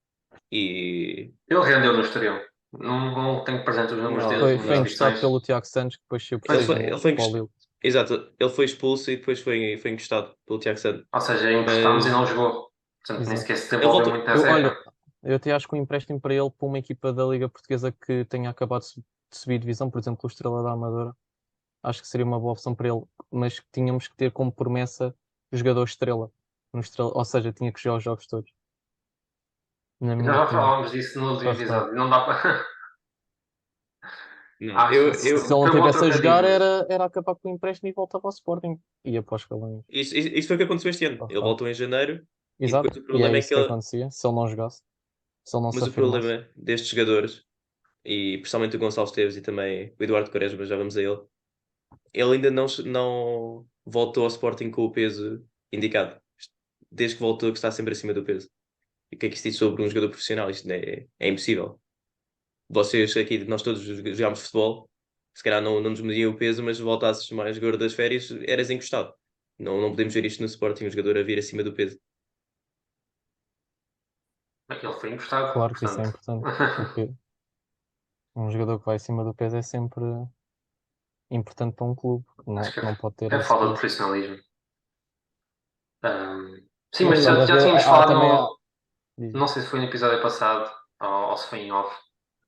Speaker 2: e
Speaker 1: ele rendeu no Estoril. Não tenho presente os números
Speaker 2: não,
Speaker 1: deles
Speaker 3: Foi,
Speaker 1: nas
Speaker 3: foi
Speaker 2: não.
Speaker 3: emprestado
Speaker 1: exibições.
Speaker 3: pelo Tiago Santos, que depois saiu por
Speaker 2: Ele
Speaker 1: Pois,
Speaker 2: foi,
Speaker 3: empréstimo para o Lille.
Speaker 2: exato, ele foi expulso e depois foi encostado pelo Tiago Santos.
Speaker 1: ou seja, emprestámos e
Speaker 2: Mas
Speaker 1: não jogou. Portanto, nem
Speaker 3: Exato.
Speaker 1: sequer se
Speaker 2: ele
Speaker 1: desenvolveu
Speaker 2: voltou.
Speaker 1: muito nessa
Speaker 3: Olha,
Speaker 1: época.
Speaker 3: eu até acho que um empréstimo para ele para uma equipa da Liga Portuguesa que tenha acabado de subir divisão, por exemplo, o Estrela da Amadora, acho que seria uma boa opção para ele, mas que tínhamos que ter como promessa o jogador estrela, ou seja, tinha que jogar os jogos todos, na
Speaker 1: Nós
Speaker 3: minha
Speaker 1: já
Speaker 3: opinião,
Speaker 1: falámos disso no último
Speaker 3: para rotar.
Speaker 1: episódio. Não dá para.
Speaker 2: Não,
Speaker 1: Acho que
Speaker 3: Se ele não
Speaker 1: foi um bom
Speaker 3: tivesse a
Speaker 1: trocadilho,
Speaker 3: jogar,
Speaker 1: mas.
Speaker 3: era acabar com o empréstimo e voltava ao Sporting. Ia para os escalões
Speaker 2: isso foi o que aconteceu este ano.
Speaker 3: para
Speaker 2: Ele
Speaker 3: rotar.
Speaker 2: voltou em janeiro e depois
Speaker 3: Exato,
Speaker 2: o
Speaker 3: e é
Speaker 2: problema é
Speaker 3: isso
Speaker 2: que
Speaker 3: que
Speaker 2: ele.
Speaker 3: acontecia se ele não jogasse, se ele não se
Speaker 2: Mas o
Speaker 3: afirmasse.
Speaker 2: problema destes jogadores, e principalmente o Gonçalo Esteves e também o Eduardo Quaresma, já vamos a ele, ele ainda não voltou ao Sporting com o peso indicado. Desde que voltou, que está sempre acima do peso. E o que é que isto diz sobre um jogador profissional? Isto é impossível. Vocês aqui, nós todos jogámos futebol, se calhar não nos mediam o peso, mas voltasses mais gordo das férias, eras encostado. Não podemos ver isto no Sporting, um jogador a vir acima do peso.
Speaker 1: Ele foi emprestado,
Speaker 3: Claro que isso é
Speaker 1: portanto.
Speaker 3: importante. Um jogador que vai acima do peso é sempre importante para um clube, que
Speaker 1: Acho
Speaker 3: não,
Speaker 1: que
Speaker 3: que não pode ter
Speaker 1: é
Speaker 3: esse
Speaker 1: falta de
Speaker 3: peso.
Speaker 1: profissionalismo. Sim,
Speaker 3: Mas
Speaker 1: mas
Speaker 3: estás a
Speaker 1: já
Speaker 3: ver,
Speaker 1: tínhamos
Speaker 3: há
Speaker 1: falado
Speaker 3: também
Speaker 1: no.
Speaker 3: diz.
Speaker 1: Não sei se foi no episódio passado ou se foi em off.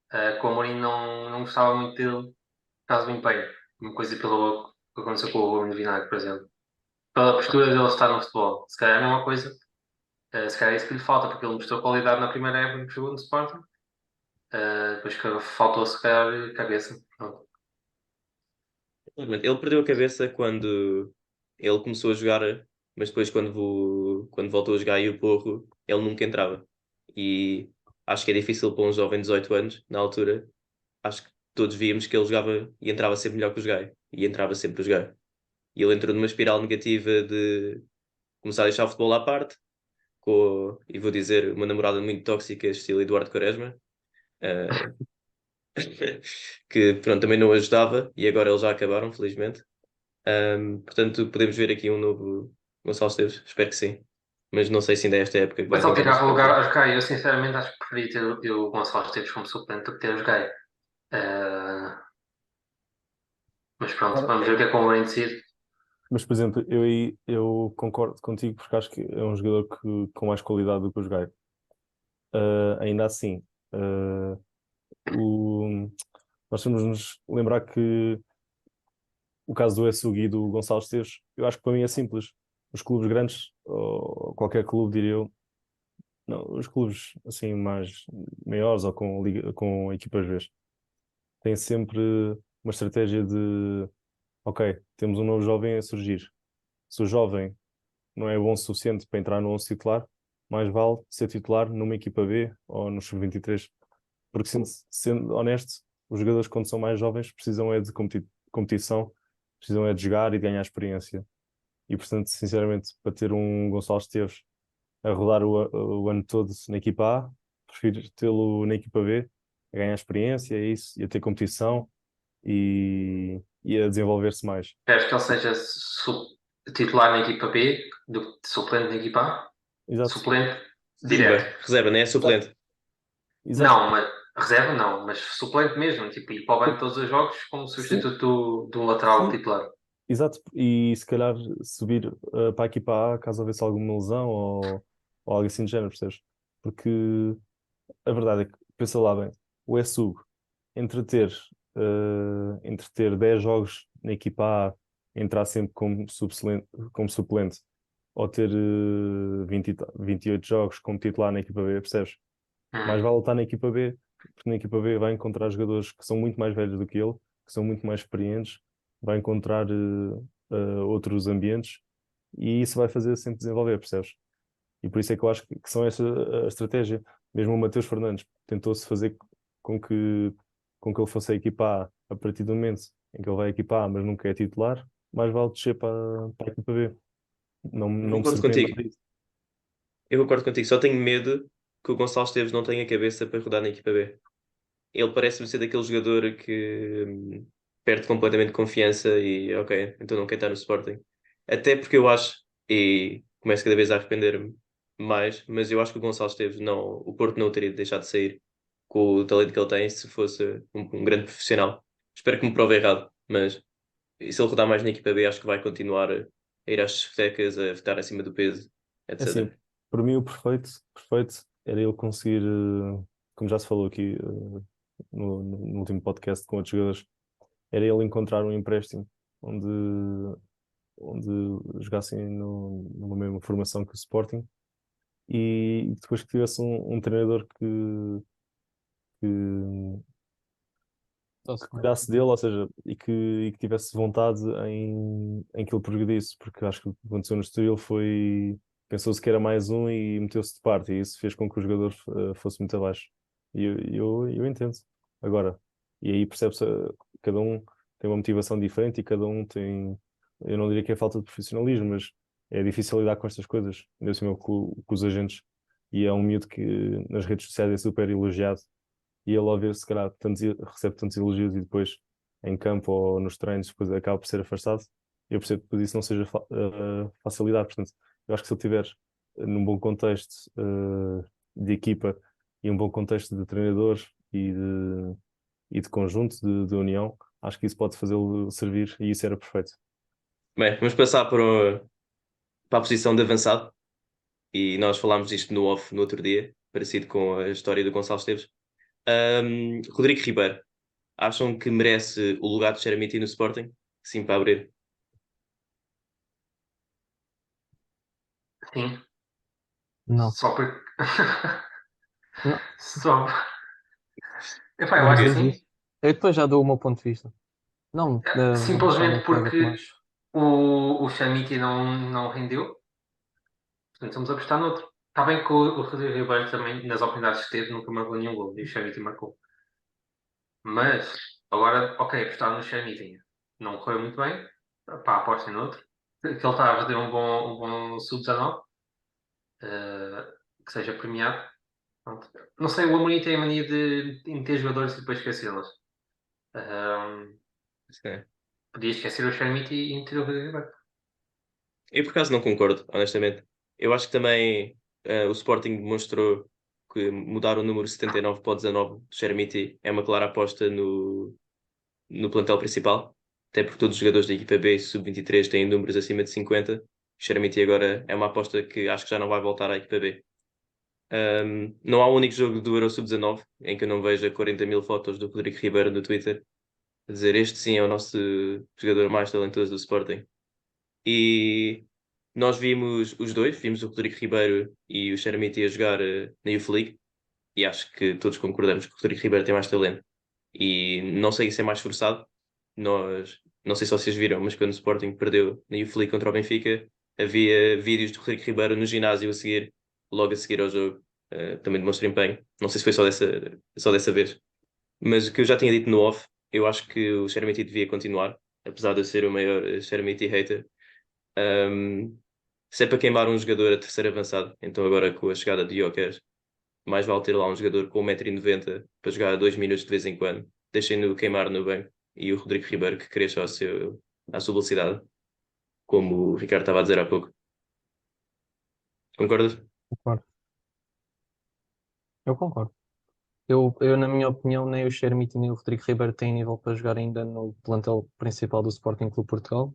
Speaker 1: Que o Amorim não gostava muito dele por causa do empenho. Uma coisa pelo que aconteceu com o Bruno Vinagre, por exemplo. Pela postura dele estar no futebol. Se calhar é a mesma coisa. Se calhar é isso que lhe falta, porque ele mostrou qualidade na primeira época que jogou no Sporting. Depois que faltou se calhar cabeça. Pronto.
Speaker 2: Ele perdeu a cabeça quando ele começou a jogar, mas depois quando voltou a jogar e o Porro, ele nunca entrava. E acho que é difícil para um jovem de 18 anos, na altura, acho que todos víamos que ele jogava e entrava sempre melhor que o Gaio. E entrava sempre o Gaio. E ele entrou numa espiral negativa de começar a deixar o futebol à parte, e vou dizer, uma namorada muito tóxica, estilo Eduardo Quaresma, eh, que pronto, também não ajudava, e agora eles já acabaram, felizmente. Portanto, podemos ver aqui um novo Gonçalo Esteves, espero que sim. Mas não sei se ainda é esta época que vai
Speaker 1: Mas ele
Speaker 2: vingar no
Speaker 1: tirava o lugar
Speaker 2: Sporting.
Speaker 1: aos Gaia. Eu sinceramente acho que preferia ter o Gonçalo Esteves como suplente do que ter os Gaia. Mas pronto,
Speaker 4: Ora,
Speaker 1: vamos ver o que é que o Mourinho decide.
Speaker 4: mas, por exemplo, eu concordo contigo porque acho que é um jogador com mais qualidade do que os Gaio. Ainda assim, ah, o, nós temos de nos lembrar que o caso do Essug e do Gonçalo Esteves, eu acho que para mim é simples. Os clubes grandes, ou qualquer clube, diria eu, não, os clubes assim mais maiores ou com equipas B, têm sempre uma estratégia de, ok, temos um novo jovem a surgir. Se o jovem não é bom o suficiente para entrar no 11 titular, mais vale ser titular numa equipa B ou no sub-23. Porque, sendo honesto, os jogadores, quando são mais jovens, precisam é de competição, precisam é de jogar e de ganhar experiência. E, portanto, sinceramente, para ter um Gonçalo Esteves a rodar o ano todo na equipa A, prefiro tê-lo na equipa B, a ganhar experiência, é isso, e a ter competição e a desenvolver-se mais.
Speaker 1: Queres que ele seja titular na equipa B do que suplente na equipa A?
Speaker 4: Exato,
Speaker 1: Suplente
Speaker 2: Reserva,
Speaker 1: direto.
Speaker 2: reserva, não é
Speaker 4: exato,
Speaker 2: suplente.
Speaker 4: exato.
Speaker 1: Não, mas reserva não, mas suplente mesmo, tipo, ir para o banco todos os jogos como
Speaker 4: Sim,
Speaker 1: substituto do lateral
Speaker 4: sim,
Speaker 1: titular.
Speaker 4: exato. E se calhar subir para a equipa A caso houvesse alguma lesão ou algo assim do género, percebes? Porque a verdade é que, pensa lá bem, o ESUG, entre ter, entre ter 10 jogos na equipa A, entrar sempre como suplente, ou ter 28 jogos como titular na equipa B, percebes? Mais
Speaker 1: Hum.
Speaker 4: vale estar na equipa B, porque na equipa B vai encontrar jogadores que são muito mais velhos do que ele, que são muito mais experientes, vai encontrar outros ambientes e isso vai fazer sempre desenvolver, percebes? E por isso é que eu acho que são essa a estratégia. Mesmo o Mateus Fernandes tentou-se fazer com que, com que ele fosse a equipa A partir do momento em que ele vai a equipa A, mas nunca é titular, mais vale descer para a equipa B. Não,
Speaker 2: Eu
Speaker 4: não me
Speaker 2: concordo
Speaker 4: surpreende
Speaker 2: contigo.
Speaker 4: nada disso.
Speaker 2: Eu concordo contigo. Só tenho medo que o Gonçalo Esteves não tenha cabeça para rodar na equipa B. Ele parece-me ser daquele jogador que perde completamente confiança e, ok, então não quer estar no Sporting. Até porque eu acho, e começo cada vez a arrepender-me mais, mas eu acho que o Gonçalo Esteves não, o Porto não o teria deixado de sair com o talento que ele tem se fosse um grande profissional. Espero que me prove errado, mas se ele rodar mais na equipa B, acho que vai continuar a ir às discotecas, a estar acima do peso,
Speaker 4: É assim,
Speaker 2: etc.
Speaker 4: para mim o perfeito era ele conseguir, como já se falou aqui, no último podcast com outros jogadores, era ele encontrar um empréstimo onde, onde jogassem numa mesma formação que o Sporting e depois que tivesse um treinador que
Speaker 3: Está-se bem.
Speaker 4: cuidasse dele, ou seja, e que tivesse vontade em que ele progredisse, porque acho que o que aconteceu no Estoril foi pensou-se que era mais um e meteu-se de parte, e isso fez com que o jogador fosse muito abaixo. E eu entendo. Agora, e aí percebe-se, cada um tem uma motivação diferente e cada um tem, eu não diria que é falta de profissionalismo, mas é difícil lidar com estas coisas, ainda assim com os agentes. E é um miúdo que nas redes sociais é super elogiado e ele ao ver se calhar recebe tantos elogios e depois em campo ou nos treinos depois acaba por ser afastado, eu percebo que isso não seja facilidade, portanto, eu acho que se ele tiver num bom contexto de equipa e um bom contexto de treinadores e de conjunto de união, acho que isso pode fazê-lo servir e isso era perfeito.
Speaker 2: Bem, vamos passar para a posição de avançado. E nós falámos disto no off no outro dia, parecido com a história do Gonçalo Esteves. Rodrigo Ribeiro, acham que merece o lugar de Xeramiti no Sporting? Sim, para abrir.
Speaker 1: Sim,
Speaker 3: Não,
Speaker 1: só porque.
Speaker 3: não,
Speaker 1: Só. Epá, eu
Speaker 3: Não
Speaker 1: acho que
Speaker 3: digas
Speaker 1: sim.
Speaker 3: isso. Eu depois já dou o meu ponto de vista. Não,
Speaker 1: Simplesmente
Speaker 3: realmente nada
Speaker 1: porque
Speaker 3: mais.
Speaker 1: o Xamiti não rendeu, portanto vamos apostar noutro. Está bem que o Rodrigo Ribeiro também, nas oportunidades que teve, nunca marcou nenhum gol, e o Xamiti marcou. Mas, agora, ok, apostar no Xamiti não correu muito bem, pá, apostem noutro. Que ele está a fazer um bom sub-19, que seja premiado. Pronto. Não sei, o Amorim tem a mania de meter jogadores e depois esquecê-los. Ahm,
Speaker 2: Sim.
Speaker 1: Podia esquecer o Xamiti e meter o Rodrigo Ribeiro.
Speaker 2: Eu por acaso não concordo, honestamente. Eu acho que também o Sporting demonstrou que mudar o número 79 para o 19 do Chermiti é uma clara aposta no plantel principal, até porque todos os jogadores da equipa B e sub-23 têm números acima de 50. O Chermiti agora é uma aposta que acho que já não vai voltar à equipa B. Não há um único jogo do Euro Sub-19 em que eu não veja 40 mil fotos do Rodrigo Ribeiro no Twitter a dizer este sim é o nosso jogador mais talentoso do Sporting. E nós vimos os dois, vimos o Rodrigo Ribeiro e o Chermiti a jogar na Youth League, e acho que todos concordamos que o Rodrigo Ribeiro tem mais talento. E não sei se é mais forçado. Nós, não sei se vocês viram, mas quando o Sporting perdeu na Youth League contra o Benfica, havia vídeos do Rodrigo Ribeiro no ginásio a seguir, logo a seguir ao jogo. Também demonstra empenho. Não sei se foi só dessa vez. Mas o que eu já tinha dito no off, eu acho que o Chermiti devia continuar, apesar de eu ser o maior Chermiti hater. Um, Se é para queimar um jogador a terceiro avançado, então agora com a chegada de Gyökeres, mais vale ter lá um jogador com 1,90 m para jogar 2 minutos de vez em quando. Deixem-no queimar no banco e o Rodrigo Ribeiro que cresça à sua velocidade, como o Ricardo estava a dizer há pouco. Concordas?
Speaker 3: Concordo. Eu concordo. Na minha opinião, nem o Xermiti nem o Rodrigo Ribeiro têm nível para jogar ainda no plantel principal do Sporting Clube Portugal.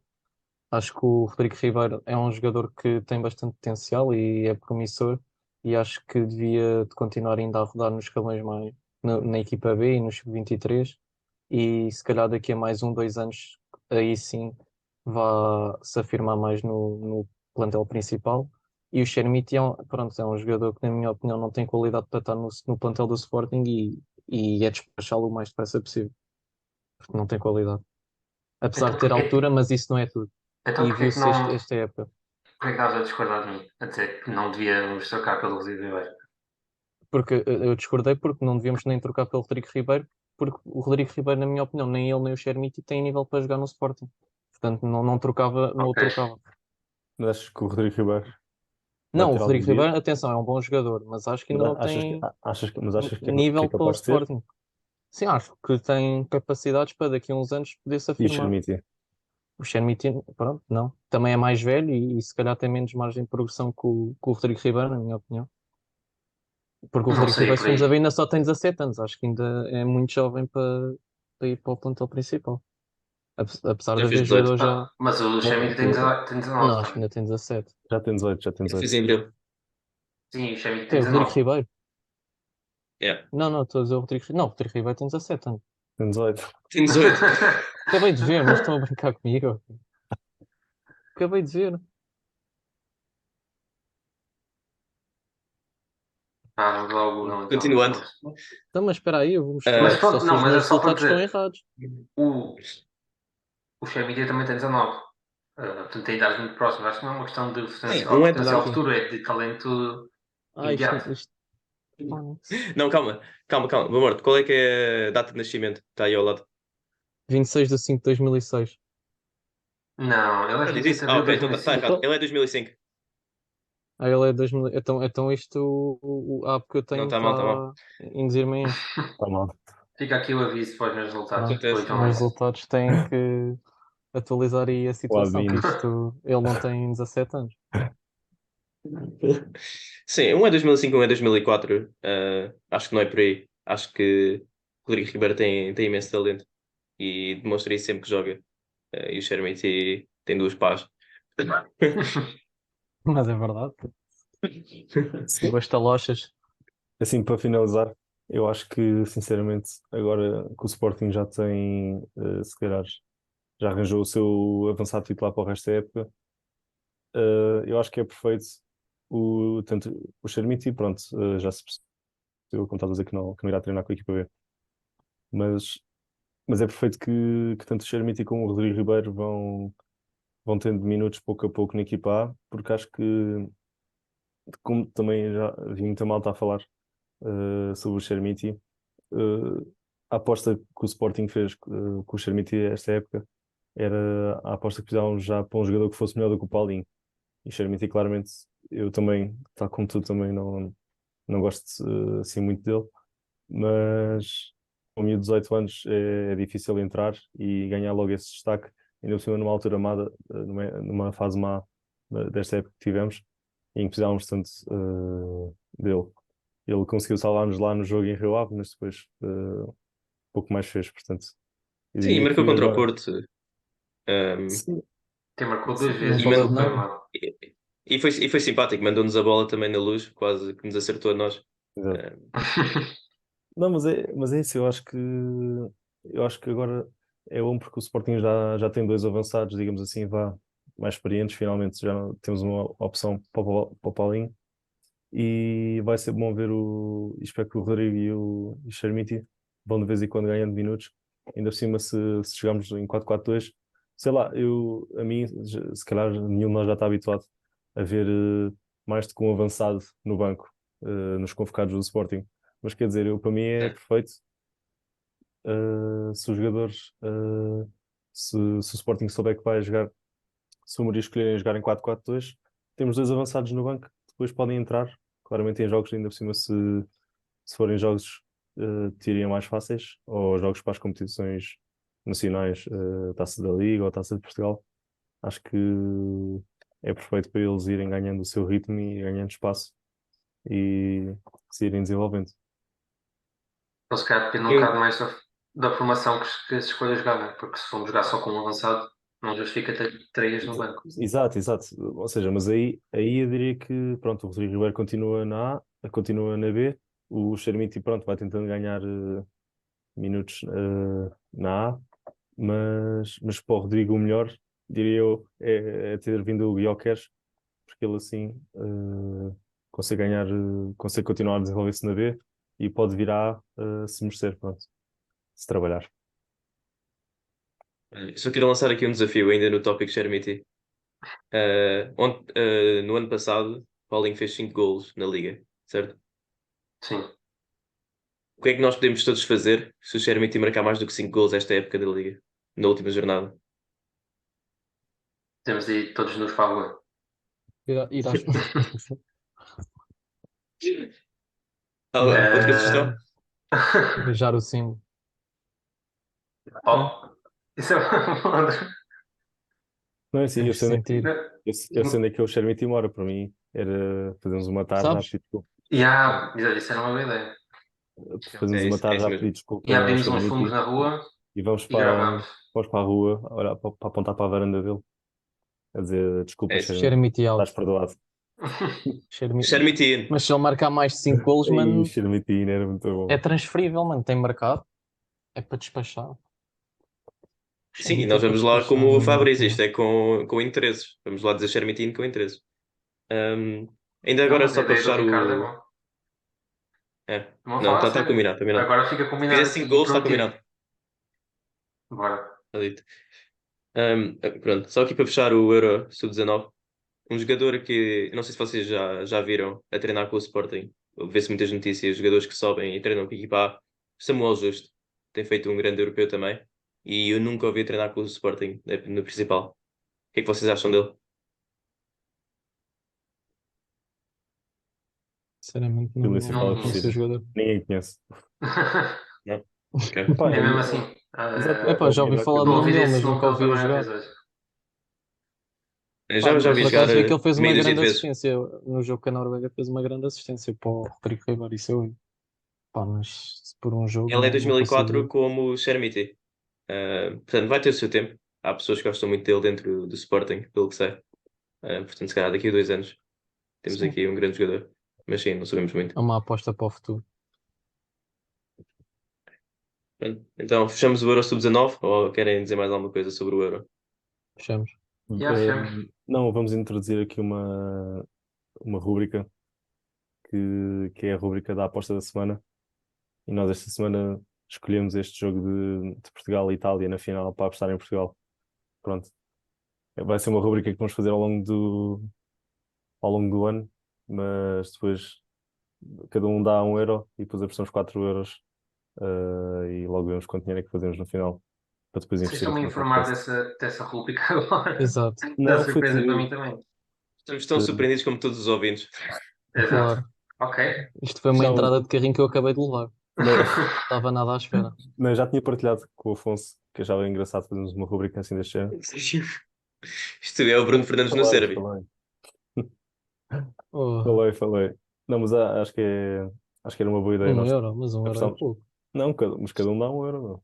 Speaker 3: Acho que o Rodrigo Ribeiro é um jogador que tem bastante potencial e é promissor, e acho que devia de continuar ainda a rodar nos escalões mais na equipa B e no sub-23, e se calhar daqui a mais 1, 2 anos aí sim vá se afirmar mais no plantel principal. E o Chermiti pronto, é um jogador que, na minha opinião, não tem qualidade para estar no plantel do Sporting, e é despachá-lo o mais depressa possível, porque não tem qualidade. Apesar
Speaker 1: Então
Speaker 3: de ter
Speaker 1: porquê,
Speaker 3: altura, mas isso não é tudo.
Speaker 1: então
Speaker 3: E
Speaker 1: porquê que
Speaker 3: viu-se
Speaker 1: não.
Speaker 3: esta época.
Speaker 1: Porquê que estavas a discordar de mim? A dizer que não devíamos trocar pelo Rodrigo Ribeiro?
Speaker 3: Porque eu discordei porque não devíamos nem trocar pelo Rodrigo Ribeiro, porque o Rodrigo Ribeiro, na minha opinião, nem ele nem o Chermiti têm nível para jogar no Sporting. Portanto, não trocava, não o
Speaker 1: Ok.
Speaker 3: trocava.
Speaker 4: Mas achas que o Rodrigo Ribeiro,
Speaker 3: Não, o
Speaker 4: lateral
Speaker 3: Rodrigo
Speaker 4: direito,
Speaker 3: Ribeiro, atenção, é um bom jogador, mas acho que ainda não tem
Speaker 4: achas que é
Speaker 3: nível para o
Speaker 4: capaz de ser?
Speaker 3: Sporting. Sim, acho que tem capacidades para daqui a uns anos poder se
Speaker 4: E o
Speaker 3: afirmar.
Speaker 4: Chermiti?
Speaker 3: O Chermiti, pronto, não. Também é mais velho e se calhar tem menos margem de progressão que o Rodrigo Ribeiro, na minha opinião. Porque o
Speaker 1: Não
Speaker 3: Rodrigo
Speaker 1: sei
Speaker 3: Ribeiro, se
Speaker 1: por
Speaker 3: formos a ver,
Speaker 1: aí.
Speaker 3: ainda só tem 17 anos. Acho que ainda é muito jovem para ir para o plantel principal. Apesar de
Speaker 2: Já fez
Speaker 3: haver
Speaker 2: 18.
Speaker 3: jogadores já.
Speaker 1: Mas o Xamita tem
Speaker 4: O-
Speaker 1: 19, tem 19
Speaker 3: Não, acho que
Speaker 1: também.
Speaker 3: ainda tem 17.
Speaker 4: Já tem 18, já tem
Speaker 2: Já fez
Speaker 4: 18.
Speaker 2: em abril.
Speaker 1: Sim, o Xamita tem
Speaker 3: Tem o Rodrigo
Speaker 1: 19.
Speaker 3: Ribeiro?
Speaker 2: Yeah.
Speaker 3: Não, estou a dizer o Rodrigo Ribeiro. Não, o Rodrigo Ribeiro tem 17 anos.
Speaker 4: Tem 18.
Speaker 2: Tem 18.
Speaker 3: Acabei de ver, mas estão a brincar comigo. Acabei de ver.
Speaker 1: Ah, vamos lá ao Google então.
Speaker 2: Continuando.
Speaker 3: Então, mas espera aí, eu vou
Speaker 1: Mas
Speaker 3: mostrar. Só
Speaker 1: pronto,
Speaker 3: se
Speaker 1: não,
Speaker 3: os
Speaker 1: mas é
Speaker 3: meus
Speaker 1: só para
Speaker 3: resultados estão
Speaker 1: dizer.
Speaker 3: errados.
Speaker 1: O, o Xamita também tem 19. Portanto, tem idades muito próximas. Acho que não é uma questão de
Speaker 2: Sim,
Speaker 1: potencial,
Speaker 2: um é.
Speaker 3: Olha
Speaker 1: potencial
Speaker 3: aqui.
Speaker 1: futuro, é de talento
Speaker 3: Ah,
Speaker 1: imediato.
Speaker 2: Não, calma. Meu amor, qual é que é a data de nascimento? Está aí ao lado.
Speaker 3: 26/5/2006.
Speaker 1: Não, ele é
Speaker 2: Ah, diz
Speaker 1: 28 de
Speaker 2: isso? Ah,
Speaker 1: abril de
Speaker 2: ok, então está
Speaker 1: 2005.
Speaker 2: errado.
Speaker 3: Então,
Speaker 2: Ele é 2005.
Speaker 3: ah, ele é 2000. Então isto, a app que eu
Speaker 2: Não
Speaker 3: tenho
Speaker 2: está mal, está mal.
Speaker 3: está a induzir-me a isto.
Speaker 4: Está mal.
Speaker 1: Fica aqui o aviso para os meus resultados.
Speaker 3: Pronto, os
Speaker 2: Acontece.
Speaker 3: meus
Speaker 1: Vejam isso.
Speaker 3: resultados têm que atualizar aí a
Speaker 4: O
Speaker 3: situação, que
Speaker 4: admin.
Speaker 3: isto, ele não tem 17 anos.
Speaker 2: Sim, um é 2005, um é 2004. Acho que não é por aí. Acho que o Rodrigo Ribeiro tem imenso talento e demonstra isso sempre que joga. E o Chermiti tem duas pás.
Speaker 3: Mas é verdade.
Speaker 4: Sim.
Speaker 3: Duas talochas.
Speaker 4: Assim, para finalizar, eu acho que, sinceramente, agora que o Sporting já tem, se calhar, já arranjou o seu avançado titular para o resto da época, eu acho que é perfeito tanto o Chermiti, pronto, já se eu como estás a dizer que não irá treinar com a equipa B. Mas, mas é perfeito que tanto o Chermiti como o Rodrigo Ribeiro vão tendo minutos pouco a pouco na equipa A, porque acho que, como também já vi muita malta a falar sobre o Chermiti, a aposta que o Sporting fez com o Chermiti esta época era a aposta que fizeram já para um jogador que fosse melhor do que o Paulinho. E o Chermiti, claramente, eu também, tal como tu, também não gosto assim muito dele, mas com 18 anos é difícil entrar e ganhar logo esse destaque, ainda por cima numa altura má, numa fase má desta época que tivemos, em que precisávamos tanto dele. Ele conseguiu salvar-nos lá no jogo em Rio Ave, mas depois pouco mais fez, portanto. Eu
Speaker 2: Sim, e
Speaker 4: diria
Speaker 2: marcou
Speaker 4: que
Speaker 2: contra o
Speaker 4: agora.
Speaker 2: Porto. Um,
Speaker 4: Sim,
Speaker 1: Quem marcou
Speaker 4: sim,
Speaker 1: duas
Speaker 3: Não
Speaker 1: vezes,
Speaker 2: e,
Speaker 3: valeu
Speaker 1: isso
Speaker 3: de
Speaker 1: não foi
Speaker 3: nada.
Speaker 1: mal.
Speaker 2: e foi simpático, mandou-nos a bola também na luz, quase que nos acertou a nós.
Speaker 4: exato.
Speaker 2: Um,
Speaker 4: Não, mas é isso, eu acho que agora é bom porque o Sporting já tem dois avançados, digamos assim, mais experientes, finalmente já temos uma opção para o Paulinho e vai ser bom ver espero que o Rodrigo e o Chermiti vão de vez em quando ganhando minutos, ainda por cima se chegarmos em 4-4-2, sei lá, a mim, se calhar nenhum de nós já está habituado a ver mais do que um avançado no banco, nos convocados do Sporting. Mas quer dizer, para mim é perfeito se os jogadores, se o Sporting souber que vai jogar, se o Mourinho escolherem jogar em 4-4-2, temos dois avançados no banco, depois podem entrar. Claramente em jogos, ainda por cima, se forem jogos teriam mais fáceis, ou jogos para as competições nacionais, Taça da Liga ou Taça de Portugal, acho que é perfeito para eles irem ganhando o seu ritmo e ganhando espaço e se irem desenvolvendo.
Speaker 1: Então, se calhar depende um
Speaker 2: eu,
Speaker 1: bocado mais da formação que se escolha jogar, né? Porque se formos jogar só com um avançado, não justifica ter três no banco.
Speaker 4: Exato, exato. Ou seja, mas aí eu diria que pronto, o Rodrigo Ribeiro continua na A, continua na B, o Chermiti pronto, vai tentando ganhar minutos na A, mas para o Rodrigo o melhor, diria eu, é ter vindo o Gyökeres, porque ele assim consegue ganhar, consegue continuar a desenvolver-se na B e pode vir à A se merecer, pronto, se trabalhar.
Speaker 2: só quero lançar aqui um desafio ainda no tópico Chermiti. No ano passado, Paulinho fez 5 golos na Liga, certo?
Speaker 1: Sim,
Speaker 2: O que é que nós podemos todos fazer se o Chermiti marcar mais do que 5 golos esta época da Liga, na última jornada?
Speaker 1: temos de ir todos nos para a rua.
Speaker 3: Ir às...
Speaker 2: Outra sugestão?
Speaker 3: Beijar o símbolo.
Speaker 1: Oh, isso é uma.
Speaker 4: Não é assim, eu
Speaker 3: Temos que
Speaker 4: sei onde é que,
Speaker 3: sentir.
Speaker 4: eu sei onde é que o Chermiti mora, para mim era fazermos uma tarde
Speaker 3: Sabes?
Speaker 4: rápido.
Speaker 1: Yeah, isso era uma boa ideia.
Speaker 4: Fazemos
Speaker 2: É
Speaker 4: uma
Speaker 2: isso, é
Speaker 4: tarde
Speaker 2: isso
Speaker 4: a
Speaker 2: mesmo.
Speaker 4: pedir desculpa
Speaker 1: E
Speaker 4: ao
Speaker 1: abrimos uns fumos
Speaker 4: Chermiti
Speaker 1: na rua
Speaker 4: e vamos
Speaker 1: e gravamos.
Speaker 4: para a rua, olhar, para apontar para a varanda dele, a dizer desculpa,
Speaker 2: É isso.
Speaker 4: Chermiti,
Speaker 3: Chermiti
Speaker 4: estás
Speaker 3: out.
Speaker 4: perdoado.
Speaker 2: Chermiti.
Speaker 3: Mas se ele marcar mais de 5 golos,
Speaker 4: E o
Speaker 3: mano,
Speaker 4: Chermiti era muito
Speaker 3: é
Speaker 4: bom.
Speaker 3: transferível, mano. Tem mercado. É para despachar.
Speaker 2: Sim, e
Speaker 3: Chermiti é
Speaker 2: nós
Speaker 3: para
Speaker 2: vamos lá
Speaker 3: despachar,
Speaker 2: como o
Speaker 3: na minha
Speaker 2: Fabrício, isto
Speaker 3: opinião.
Speaker 2: é com interesses. Vamos lá dizer Chermitino com interesses. Um, ainda
Speaker 1: Não,
Speaker 2: agora
Speaker 1: mas a
Speaker 2: só para
Speaker 1: ideia do
Speaker 2: fechar
Speaker 1: Ricardo é
Speaker 2: o.
Speaker 1: bom.
Speaker 2: É,
Speaker 1: Não vou
Speaker 2: não,
Speaker 1: falar a
Speaker 2: está
Speaker 1: sério.
Speaker 2: combinado, está combinado.
Speaker 1: Agora fica
Speaker 2: Se fizer
Speaker 1: combinado
Speaker 2: 5
Speaker 1: aqui e
Speaker 2: gols, está
Speaker 1: prometido.
Speaker 2: combinado.
Speaker 1: Bora.
Speaker 2: Está dito. Pronto, só aqui para fechar o Euro Sub-19. Um jogador que, eu não sei se vocês já viram a treinar com o Sporting, vê-se muitas notícias, jogadores que sobem e treinam com a equipa A. Samuel Justo tem feito um grande europeu também, e eu nunca ouvi treinar com o Sporting no principal. O que é que vocês acham dele?
Speaker 3: Sinceramente,
Speaker 4: Aquilo nem se
Speaker 3: não
Speaker 1: Não
Speaker 4: fala por
Speaker 3: conheço o
Speaker 4: cima.
Speaker 3: jogador.
Speaker 4: Ninguém conhece.
Speaker 2: Não? Ok.
Speaker 4: Epá,
Speaker 1: É mesmo assim.
Speaker 4: exato,
Speaker 3: Epá, já
Speaker 4: é
Speaker 3: ouvi
Speaker 4: melhor que
Speaker 3: falar
Speaker 4: eu
Speaker 3: do
Speaker 1: Estou a
Speaker 3: nome
Speaker 1: ouvir
Speaker 3: dele,
Speaker 1: esse
Speaker 3: mas
Speaker 1: nome
Speaker 3: nunca
Speaker 1: pela
Speaker 3: ouvi a
Speaker 1: primeira
Speaker 3: jogar.
Speaker 1: vez hoje.
Speaker 3: Pá,
Speaker 2: Já vi
Speaker 3: por
Speaker 2: jogar
Speaker 3: acaso vi que ele fez uma
Speaker 2: meia dúzia de
Speaker 3: grande
Speaker 2: vezes.
Speaker 3: assistência no jogo com a Noruega, fez uma grande assistência para o Rodrigo Ribeiro, isso eu vi. Pá, mas se por um jogo
Speaker 2: Ele é
Speaker 3: não consigo
Speaker 2: 2004
Speaker 3: ver.
Speaker 2: como o Chermiti. Portanto, vai ter o seu tempo. Há pessoas que gostam muito dele dentro do Sporting, pelo que sei. Portanto, se calhar daqui a 2 anos temos
Speaker 3: Sim,
Speaker 2: aqui um grande jogador. Mas sim, não sabemos muito.
Speaker 3: é uma aposta para o futuro.
Speaker 2: Pronto, então, fechamos o Euro Sub-19 ou querem dizer mais alguma coisa sobre o Euro?
Speaker 3: Fechamos.
Speaker 1: Yeah, fechamos.
Speaker 4: Não, vamos introduzir aqui uma rúbrica que é a rubrica da aposta da semana. E nós esta semana escolhemos este jogo de Portugal e Itália na final para apostar em Portugal. Pronto. Vai ser uma rubrica que vamos fazer ao longo do ano, mas depois cada um dá 1 euro e depois apostamos 4 euros e logo vemos quanto dinheiro é que fazemos no final para depois
Speaker 1: Vocês
Speaker 4: investir
Speaker 1: estão-me
Speaker 4: aqui
Speaker 1: a
Speaker 4: no
Speaker 1: informar
Speaker 4: podcast.
Speaker 1: dessa rubrica agora.
Speaker 3: Exato,
Speaker 1: Dá
Speaker 4: Não, foi
Speaker 1: surpresa para mim
Speaker 4: decidido.
Speaker 1: também.
Speaker 2: Estamos tão surpreendidos como todos os ouvintes.
Speaker 1: Exato.
Speaker 3: claro.
Speaker 1: Ok.
Speaker 3: Isto foi uma
Speaker 4: Não.
Speaker 3: entrada de carrinho que eu acabei de levar.
Speaker 4: Não,
Speaker 3: Estava nada à espera.
Speaker 4: não, já tinha partilhado com o Afonso que achava engraçado fazermos uma rubrica assim deste género.
Speaker 2: Isto é o Bruno Fernandes no Sérvio.
Speaker 3: Oh,
Speaker 4: Falei. Não, mas acho que era uma boa ideia.
Speaker 3: 1 euro, mas 1 euro é
Speaker 4: apostamos.
Speaker 3: pouco.
Speaker 4: Não, mas cada um dá 1 euro.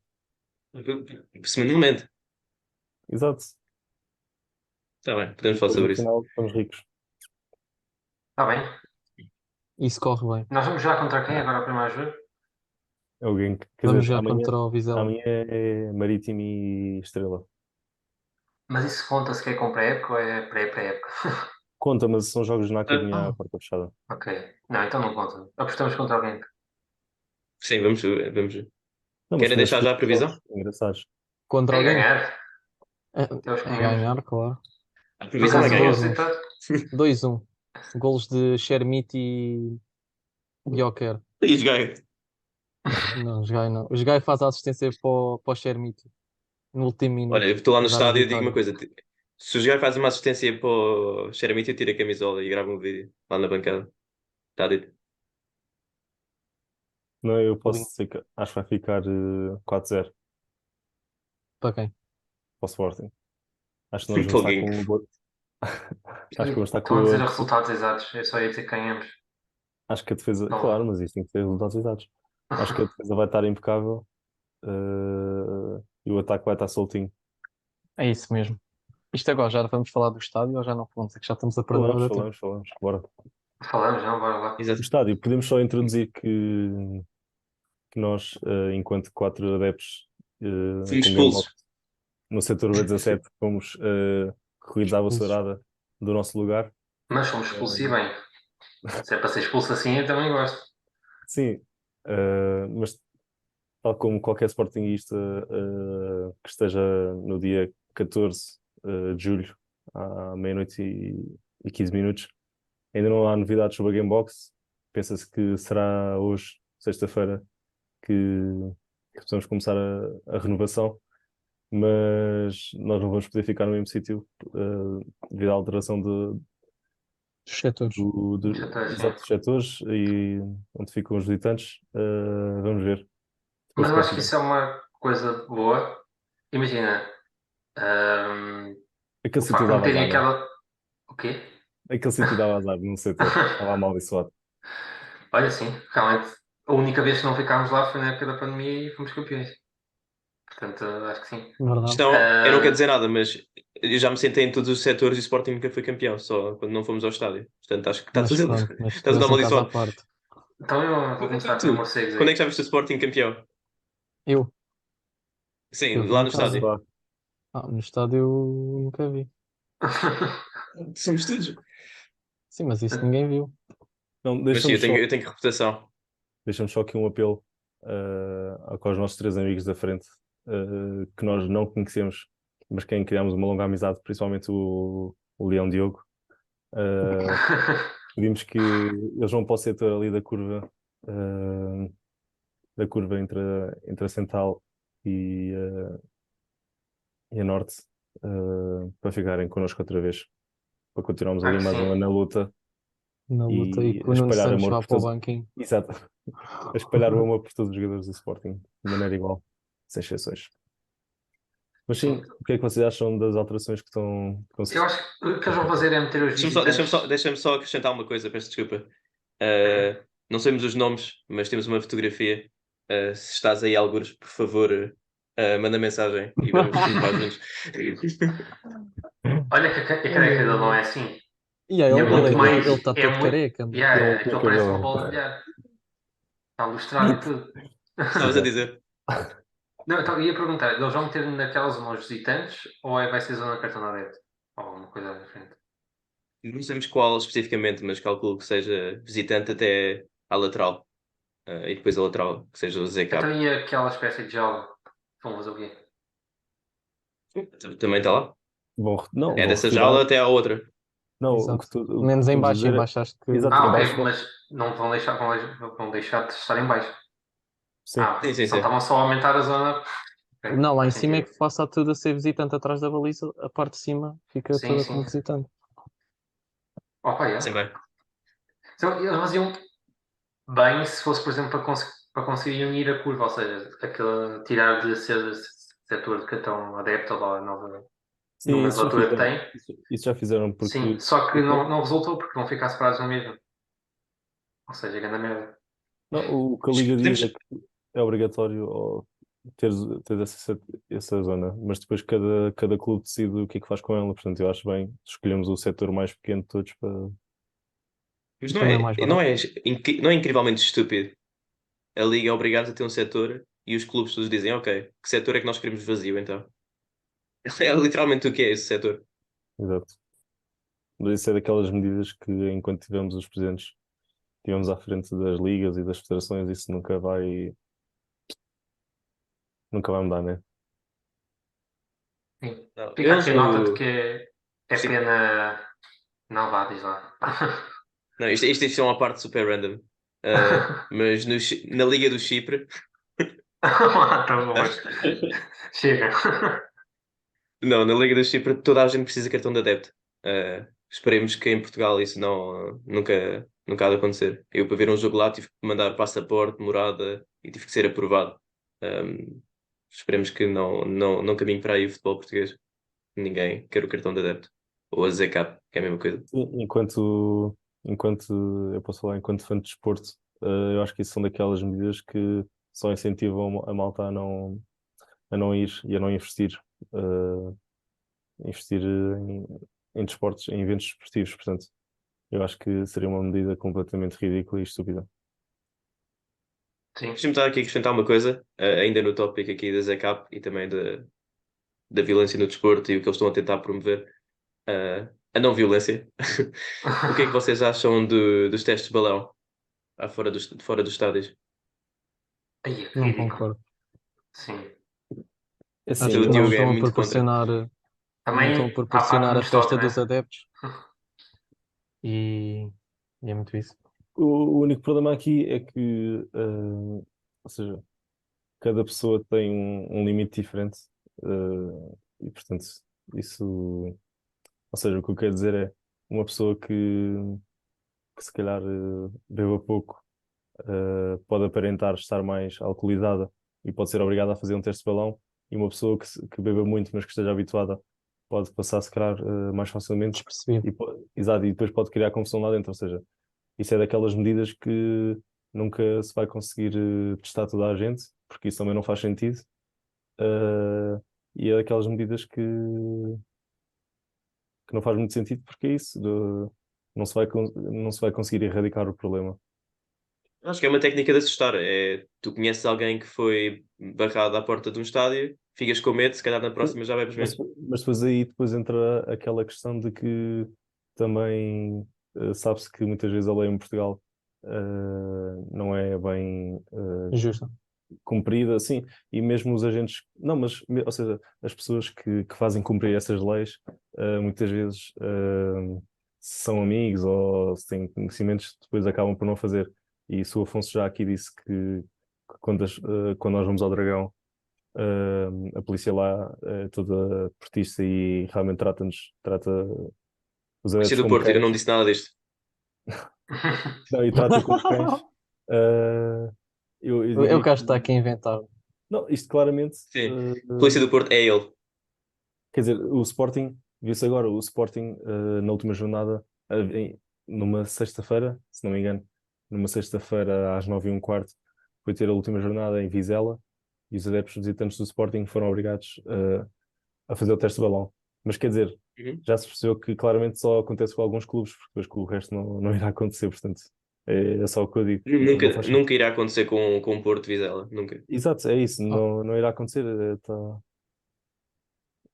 Speaker 4: Não.
Speaker 2: Semanalmente.
Speaker 4: Exato.
Speaker 2: Está bem, podemos falar
Speaker 4: Depois,
Speaker 2: sobre
Speaker 4: no
Speaker 2: isso.
Speaker 4: final, estamos ricos.
Speaker 1: Está bem.
Speaker 3: Isso corre bem.
Speaker 1: Nós vamos já contra quem agora, primeiro jogo?
Speaker 4: Alguém quer
Speaker 3: Vamos
Speaker 4: dizer,
Speaker 3: já contra o Vizela.
Speaker 4: amanhã é Marítimo e Estrela.
Speaker 1: Mas isso conta-se que é com pré-época ou é pré-época?
Speaker 4: Conta, mas são jogos na academia à porta fechada.
Speaker 1: Ok. Não, então não conta. Apostamos contra alguém.
Speaker 2: Sim, vamos.
Speaker 4: Não, mas
Speaker 2: Querem deixar já a previsão?
Speaker 4: jogos engraçados.
Speaker 3: Contra
Speaker 1: É
Speaker 3: alguém?
Speaker 1: ganhar.
Speaker 3: É,
Speaker 1: Até os
Speaker 3: é
Speaker 1: comemos.
Speaker 3: ganhar, claro.
Speaker 2: A
Speaker 1: Por
Speaker 2: previsão é
Speaker 1: acaso,
Speaker 2: ganhar.
Speaker 1: o resultado?
Speaker 3: 2-1. Golos de Shermit e Gyökeres.
Speaker 2: E os ganhos.
Speaker 3: Não, os Gai não. Os Gai faz a assistência para o Shermit no último minuto.
Speaker 2: Olha, eu estou lá no
Speaker 3: para dar a
Speaker 2: estádio e digo uma
Speaker 3: vitória.
Speaker 2: coisa. Se o jogar faz uma assistência para o Xeramite, eu tiro a camisola e gravo um vídeo lá na bancada. Está dito.
Speaker 4: Não, eu posso dizer que acho que vai ficar 4-0
Speaker 3: Para quem?
Speaker 4: para o Sporting. Acho que nós vamos estar
Speaker 2: Pouquinho.
Speaker 4: com um bom. Acho que vamos estar
Speaker 1: Estão a dizer
Speaker 4: com.
Speaker 1: os resultados exatos. Eu só ia dizer que ganhamos.
Speaker 4: Acho que a defesa.
Speaker 1: Não.
Speaker 4: Claro, mas isto tem que ter resultados exatos. Acho que a defesa vai estar impecável e o ataque vai estar soltinho.
Speaker 3: É isso mesmo. Isto agora, já vamos falar do estádio ou já não vamos? É que já estamos a perder o tempo.
Speaker 4: Falamos. Bora.
Speaker 1: Falamos, não? Bora lá.
Speaker 4: O
Speaker 2: Exato.
Speaker 4: estádio, podemos só introduzir que nós, enquanto 4 adeptos
Speaker 2: Fomos
Speaker 4: com Game
Speaker 2: expulsos.
Speaker 4: Box no setor B17, fomos corridos à vassourada do nosso lugar.
Speaker 1: Mas fomos expulsos e bem. Se é para ser expulso assim, eu também gosto.
Speaker 4: Sim, mas tal como qualquer sportinguista que esteja no dia 14 de julho, à meia-noite e 15 minutos, ainda não há novidades sobre a Gamebox. Pensa-se que será hoje, sexta-feira, que possamos começar a renovação, mas nós não vamos poder ficar no mesmo sítio devido à alteração
Speaker 3: Dos setores.
Speaker 1: Setores, sim.
Speaker 4: exato, dos setores e onde ficam os visitantes. Vamos ver.
Speaker 1: Mas
Speaker 4: Depois
Speaker 1: eu acho que
Speaker 4: confirmo.
Speaker 1: isso é uma coisa boa. Imagina,
Speaker 4: Aquele
Speaker 1: o
Speaker 4: sítio
Speaker 1: facto de
Speaker 4: dava
Speaker 1: terem
Speaker 4: azar, não?
Speaker 1: aquela. O quê?
Speaker 4: Aquele sítio dava azar no setor. Estava amaldiçoado.
Speaker 1: Olha, sim, realmente. A única vez que não ficámos lá foi na época da pandemia e fomos campeões. Portanto, acho que sim.
Speaker 3: Verdade.
Speaker 2: Isto eu não quero dizer nada, mas eu já me sentei em todos os setores e o Sporting nunca foi campeão, só quando não fomos ao estádio. Portanto, acho que está
Speaker 3: Mas
Speaker 2: tudo.
Speaker 3: pronto, mas
Speaker 2: Está tudo
Speaker 3: temos um caso à
Speaker 2: amaldiçoado.
Speaker 3: parte.
Speaker 1: Então eu vou começar
Speaker 2: Tu,
Speaker 1: com morcegos
Speaker 2: quando é
Speaker 1: aí.
Speaker 2: que já viste o Sporting campeão?
Speaker 3: Eu
Speaker 2: Sim,
Speaker 3: vi
Speaker 2: lá
Speaker 3: em
Speaker 2: no
Speaker 3: casa.
Speaker 2: estádio.
Speaker 3: No estádio eu nunca vi.
Speaker 2: Somos todos.
Speaker 3: Sim, mas isso ninguém viu.
Speaker 4: Não,
Speaker 2: Mas sim,
Speaker 4: deixa-me
Speaker 2: eu tenho reputação.
Speaker 4: só aqui um apelo aos nossos 3 amigos da frente que nós não conhecemos, mas quem criámos uma longa amizade, principalmente o Leão Diogo. Pedimos que eles vão para o setor ali da curva entre a Central e a Norte para ficarem connosco outra vez, para continuarmos ali mais
Speaker 1: sim.
Speaker 4: uma na luta
Speaker 3: Na luta e
Speaker 4: e
Speaker 3: que
Speaker 4: a
Speaker 3: o Nuno
Speaker 4: espalhar
Speaker 3: Santos
Speaker 4: amor
Speaker 3: vá
Speaker 4: por
Speaker 3: para o
Speaker 4: todos.
Speaker 3: banquinho.
Speaker 4: Exato. A espalhar o amor por todos os jogadores do Sporting, de maneira igual, sem exceções. Mas sim, o que é que vocês acham das alterações que estão
Speaker 1: Eu acho que o que eles vão fazer é meter os visitantes.
Speaker 2: Deixa-me só acrescentar uma coisa, peço desculpa. Não sabemos os nomes, mas temos uma fotografia. Se estás aí, algures, por favor, manda mensagem e vamos renovar juntos.
Speaker 1: Olha que a careca dele não é assim.
Speaker 3: E aí,
Speaker 1: É muito mais.
Speaker 3: ele está
Speaker 1: É
Speaker 3: todo
Speaker 1: muito.
Speaker 3: careca. meu.
Speaker 1: Yeah,
Speaker 4: Ele-
Speaker 1: aquilo
Speaker 4: ele-
Speaker 1: parece
Speaker 4: ele-
Speaker 1: uma bola de bilhar. Está ilustrado e tudo.
Speaker 2: Estavas a dizer?
Speaker 1: Não, então ia perguntar, eles vão meter naquela zona os visitantes ou vai ser zona cartão adepto? Ou uma coisa diferente?
Speaker 2: Não sabemos qual especificamente, mas calculo que seja visitante até à lateral. E depois a lateral, que seja o ZK.
Speaker 1: Então, e aquela espécie de jogo? Vão fazer o quê?
Speaker 2: Também está lá.
Speaker 4: Não,
Speaker 2: É
Speaker 4: vão
Speaker 2: dessa
Speaker 4: retirar.
Speaker 2: jaula até à outra.
Speaker 4: Não,
Speaker 3: Exato.
Speaker 4: o que
Speaker 3: Menos em
Speaker 4: estamos a
Speaker 3: baixo, em
Speaker 4: dizer é.
Speaker 3: baixo acho que
Speaker 4: Exato,
Speaker 1: Ah,
Speaker 4: em
Speaker 1: ok,
Speaker 4: baixo
Speaker 1: mas não vão deixar de estar em baixo.
Speaker 4: sim.
Speaker 1: Ah,
Speaker 2: Sim.
Speaker 1: só estavam só a aumentar a zona. Ok,
Speaker 3: não, lá em
Speaker 1: faz
Speaker 3: cima é
Speaker 1: sentido.
Speaker 3: que faça tudo a ser visitante atrás da baliza, a parte de cima fica
Speaker 1: Sim,
Speaker 3: toda como
Speaker 1: sim.
Speaker 3: visitante.
Speaker 1: Opa,
Speaker 2: Sim,
Speaker 1: é.
Speaker 2: bem.
Speaker 1: Então, eles faziam bem se fosse, por exemplo, para conseguir unir a curva, ou seja, tirar de ser setor de cartão adepto à nova
Speaker 4: Sim, isso já
Speaker 1: nomenclatura que
Speaker 4: fizeram.
Speaker 1: tem.
Speaker 4: Isso já fizeram
Speaker 1: Sim,
Speaker 4: porque.
Speaker 1: só que não resultou porque vão ficar separados no mesmo. Ou seja, grande merda.
Speaker 4: Não, o que a Liga diz é
Speaker 2: Podemos,
Speaker 4: que é obrigatório ó, ter essa zona, mas depois cada clube decide o que é que faz com ela. Portanto, eu acho bem, escolhemos o setor mais pequeno de todos para.
Speaker 2: mas
Speaker 3: Também é mais barato.
Speaker 2: não é incrivelmente estúpido. A Liga é obrigada a ter um setor e os clubes todos dizem, ok, que setor é que nós queremos vazio então? É literalmente o que é esse setor.
Speaker 4: Exato. Mas isso é daquelas medidas que, enquanto tivemos os presidentes, tivemos à frente das ligas e das federações, isso nunca vai mudar, né?
Speaker 1: Sim.
Speaker 2: Não,
Speaker 1: Fica
Speaker 2: eles
Speaker 1: aqui a nota de
Speaker 2: no.
Speaker 1: que é
Speaker 2: Sim.
Speaker 1: pena. Não vá, diz lá.
Speaker 2: Não, isto é uma parte super random. Mas na Liga do Chipre.
Speaker 1: Tá bom, mas chega.
Speaker 2: Não, na Liga do Chipre toda a gente precisa de cartão de adepto. Esperemos que em Portugal isso nunca há de acontecer. Eu, para ver um jogo lá, tive que mandar passaporte, morada e tive que ser aprovado. Um, Esperemos que não caminhe para aí o futebol português. Ninguém quer o cartão de adepto. Ou a ZK, que é a mesma coisa.
Speaker 4: Enquanto eu posso falar, enquanto fã de desporto, eu acho que isso são daquelas medidas que só incentivam a malta a não ir e a não investir em desportos, em eventos desportivos. Portanto, eu acho que seria uma medida completamente ridícula e estúpida.
Speaker 1: Sim.
Speaker 2: Deixa-me estar aqui a acrescentar uma coisa, ainda no tópico aqui da ZK e também da violência no desporto e o que eles estão a tentar promover, a não violência. O que é que vocês acham dos testes de balão fora dos estádios?
Speaker 1: Ai, que
Speaker 3: Não
Speaker 1: ridículo.
Speaker 3: concordo.
Speaker 1: Sim.
Speaker 4: É
Speaker 3: Acho
Speaker 4: assim,
Speaker 2: O
Speaker 3: que
Speaker 4: eu
Speaker 3: não
Speaker 2: Diogo é
Speaker 3: estão a
Speaker 2: muito contra.
Speaker 1: Também há parte
Speaker 3: proporcionar
Speaker 1: que
Speaker 3: a
Speaker 1: nos toca,
Speaker 3: festa
Speaker 1: né?
Speaker 3: dos adeptos e, e é muito isso.
Speaker 4: o único problema aqui é que, ou seja, cada pessoa tem um limite diferente, e portanto, isso, ou seja, o que eu quero dizer é uma pessoa que se calhar beba pouco, pode aparentar estar mais alcoolizada e pode ser obrigada a fazer um teste de balão, e uma pessoa que beba muito, mas que esteja habituada, pode passar, se calhar, mais facilmente
Speaker 3: Despercebido.
Speaker 4: exato, e depois pode criar confusão lá dentro. Ou seja, isso é daquelas medidas que nunca se vai conseguir testar toda a gente, porque isso também não faz sentido. eh, e é daquelas medidas que não faz muito sentido, porque é isso, não se vai conseguir erradicar o problema.
Speaker 2: Acho que é uma técnica de assustar. Tu conheces alguém que foi barrado à porta de um estádio, ficas com medo, se calhar na próxima já bebes
Speaker 4: Mas,
Speaker 2: menos.
Speaker 4: mas depois entra aquela questão de que também sabe-se que muitas vezes a lei em Portugal não é bem
Speaker 3: Justo.
Speaker 4: cumprida, assim, e mesmo os agentes, não, ou seja, as pessoas que fazem cumprir essas leis, muitas vezes se são amigos ou se têm conhecimentos, depois acabam por não fazer. E isso o Afonso já aqui disse que quando nós vamos ao Dragão, a polícia lá é toda portista e realmente trata os
Speaker 2: Polícia
Speaker 4: adeptos
Speaker 2: do
Speaker 4: como
Speaker 2: Porto, eu não
Speaker 4: cães.
Speaker 2: disse nada disto.
Speaker 4: Não, e trata como cães. Uh, eu
Speaker 3: É o
Speaker 4: diria
Speaker 3: que acho que está
Speaker 4: que
Speaker 3: aqui a inventar.
Speaker 4: não, isto claramente,
Speaker 2: Sim. Polícia do Porto é ele.
Speaker 4: quer dizer, o Sporting, viu-se agora, o Sporting na última jornada, numa sexta-feira, se não me engano, numa sexta-feira às 9h15, foi ter a última jornada em Vizela e os adeptos visitantes do Sporting foram obrigados a fazer o teste de balão. Mas quer dizer,
Speaker 2: Uhum.
Speaker 4: já se percebeu que claramente só acontece com alguns clubes, porque depois com o resto não irá acontecer, portanto, é só o que eu digo. Não
Speaker 2: Nunca,
Speaker 4: faz sentido.
Speaker 2: nunca irá acontecer com o Porto Vizela. Nunca.
Speaker 4: Exato, é isso,
Speaker 3: Oh,
Speaker 4: não irá acontecer.